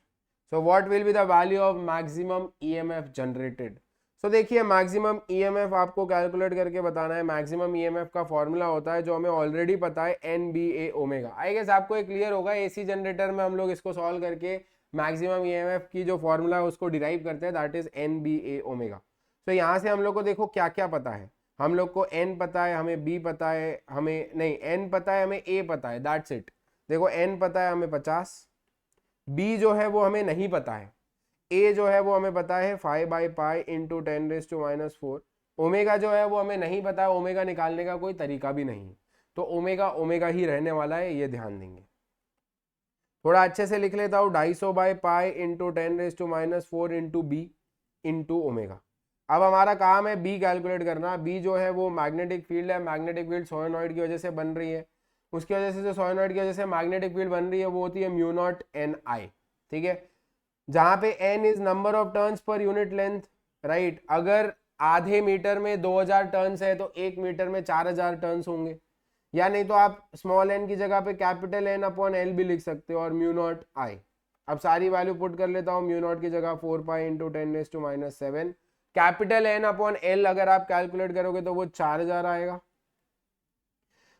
So what will be the value of maximum EMF generated. So देखिए मैक्सिमम ईएमएफ आपको कैलकुलेट करके बताना है। मैक्सिमम ईएमएफ का फॉर्मूला होता है जो हमें ऑलरेडी पता है, NBA ओमेगा। आई गेस आपको एक क्लियर होगा, एसी जनरेटर में हम लोग इसको सॉल्व करके मैक्सिमम ईएमएफ की जो फॉर्मूला है उसको डिराइव करते हैं, दैट इज NBA ओमेगा। तो यहाँ से हम लोग को देखो क्या क्या पता है, हम लोग को n पता है, हमें b पता है, हमें नहीं n पता है, हमें a पता है, दैट्स इट। देखो n पता है हमें 50, b जो है वो हमें नहीं पता है, a जो है वो हमें पता है 5/π इंटू 10⁻⁴। ओमेगा जो है वो हमें नहीं पता है, ओमेगा निकालने का कोई तरीका भी नहीं, तो ओमेगा ओमेगा ही रहने वाला है, ये ध्यान देंगे। थोड़ा अच्छे से लिख लेता हूँ, 250/π into 10⁻⁴ into B into omega. अब हमारा काम है बी कैलकुलेट करना। बी जो है वो मैग्नेटिक फील्ड है, मैग्नेटिक फील्ड सोलेनॉइड की वजह से बन रही है, उसकी वजह से जो सोलेनॉइड की वजह से मैग्नेटिक फील्ड बन रही है वो होती है म्यू नॉट NI, ठीक है, जहां पे n is number of turns per unit length, right. अगर आधे मीटर में 2000 टर्न्स है तो 1 मीटर में 4000 टर्न्स होंगे, या नहीं तो आप स्मॉल n की जगह पे कैपिटल N/L भी लिख सकते हो और म्यू नॉट I। अब सारी वैल्यू पुट कर लेता हूँ, म्यू नॉट की जगह 4π इंटू 10⁻⁷, कैपिटल N/L अगर आप कैलकुलेट करोगे तो वो 4000 आएगा,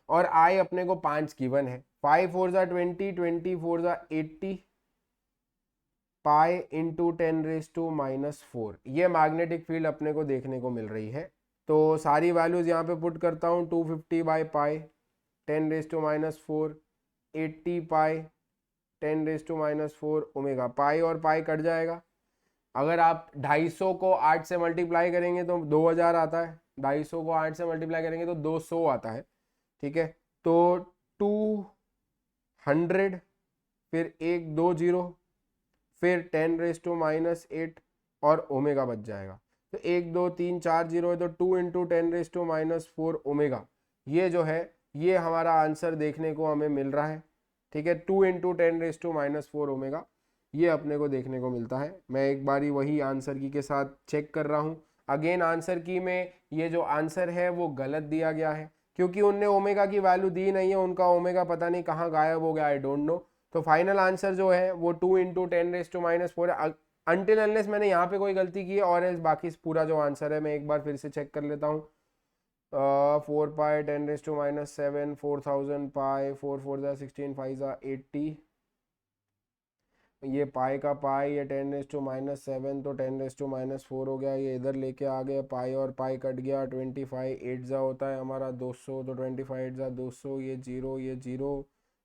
और I अपने को 5 गिवन है, 5 4 ज़ा 20, 20 4 ज़ा 80 पाई इंटू 10⁻⁴। ये मैग्नेटिक फील्ड अपने को देखने को मिल रही है। तो सारी वैल्यूज यहाँ पे पुट करता हूँ, 250/π 10⁻⁴, 80 पाई 10⁻⁴ ओमेगा, पाई और पाई कट जाएगा। अगर आप 250 को 8 से मल्टीप्लाई करेंगे तो 2000 आता है, 250 को 8 से मल्टीप्लाई करेंगे तो 200 आता है, ठीक है। तो 200 फिर 1 2 0 फिर 10⁻⁸ और ओमेगा बच जाएगा। तो 1 2 3 4 0 है तो 2 इंटू 10⁻⁴ ओमेगा, ये जो है ये हमारा आंसर देखने को हमें मिल रहा है, ठीक है। 2 इंटू 10⁻⁴ ओमेगा ये अपने को देखने को मिलता है। मैं एक बारी वही आंसर की के साथ चेक कर रहा हूँ। अगेन आंसर की में ये जो आंसर है वो गलत दिया गया है, क्योंकि उनने ओमेगा की वैल्यू दी नहीं है, उनका ओमेगा पता नहीं कहाँ गायब हो गया, आई डोंट नो। तो फाइनल आंसर जो है वो 2 इंटू 10⁻⁴ अनटिल अनलेस मैंने यहाँ पे कोई गलती की है, और बाकी पूरा जो आंसर है मैं एक बार फिर से चेक कर लेता हूँ। 4 पाई 10⁻⁻⁷ 4000 पाई 4 4 जा 16 5 जा 80, ये पाई का पाई, ये 10⁻⁷ तो 10⁻⁴ हो गया, ये इधर लेके आ गए, पाई और पाई कट गया, 25 8 जा होता है हमारा 200, तो 25 8 जा 200, ये जीरो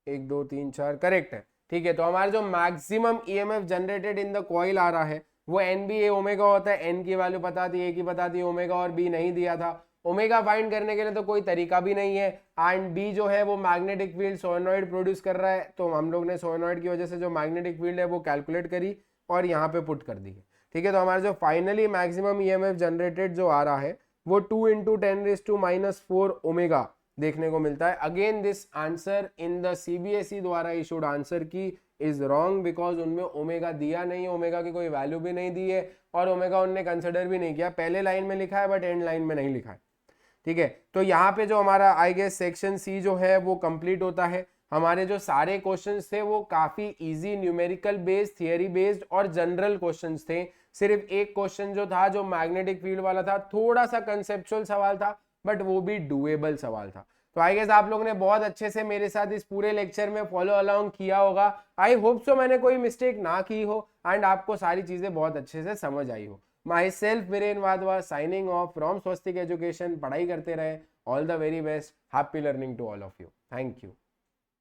1 2 3 4 करेक्ट है। ठीक है, तो हमारा जो maximum EMF generated in the coil आ रहा है वो एन बी ए ओमेगा होता है। एन की वैल्यू बता दी, ए की बता दी, ओमेगा और बी नहीं दिया था। ओमेगा फाइंड करने के लिए तो कोई तरीका भी नहीं है, एंड बी जो है वो मैग्नेटिक फील्ड सोलेनॉइड प्रोड्यूस कर रहा है, तो हम लोग ने सोलेनॉइड की वजह से जो मैग्नेटिक फील्ड है वो कैलकुलेट करी और यहाँ पे पुट कर दी है। ठीक है, तो हमारा जो फाइनली मैक्सिमम ईएमएफ जनरेटेड जो आ रहा है वो 2 × 10⁻⁴ ओमेगा देखने को मिलता है। Again this answer in the CBSE द्वारा इशूड आंसर की इज रॉन्ग, बिकॉज उनमें ओमेगा दिया नहीं है, ओमेगा की कोई वैल्यू भी नहीं दी है और ओमेगा उनने कंसिडर भी नहीं किया। पहले लाइन में लिखा है बट एंड लाइन में नहीं लिखा है। ठीक है, तो यहाँ पे जो हमारा आई गेस सेक्शन सी जो है वो कंप्लीट होता है। हमारे जो सारे क्वेश्चंस थे वो काफी easy, numerical based, theory based और जनरल क्वेश्चंस थे। सिर्फ एक क्वेश्चन जो था जो मैग्नेटिक फील्ड वाला था, थोड़ा सा कंसेप्चुअल सवाल था बट वो भी डूएबल सवाल था। तो आई गेस आप लोगों ने बहुत अच्छे से मेरे साथ इस पूरे लेक्चर में फॉलो अलाउंग किया होगा। आई होप सो मैंने कोई मिस्टेक ना की हो एंड आपको सारी चीजें बहुत अच्छे से समझ आई हो। Myself Viren Wadhwa signing off from Swastik Education. पढ़ाई करते रहे, all the very best, happy learning to all of you, thank you.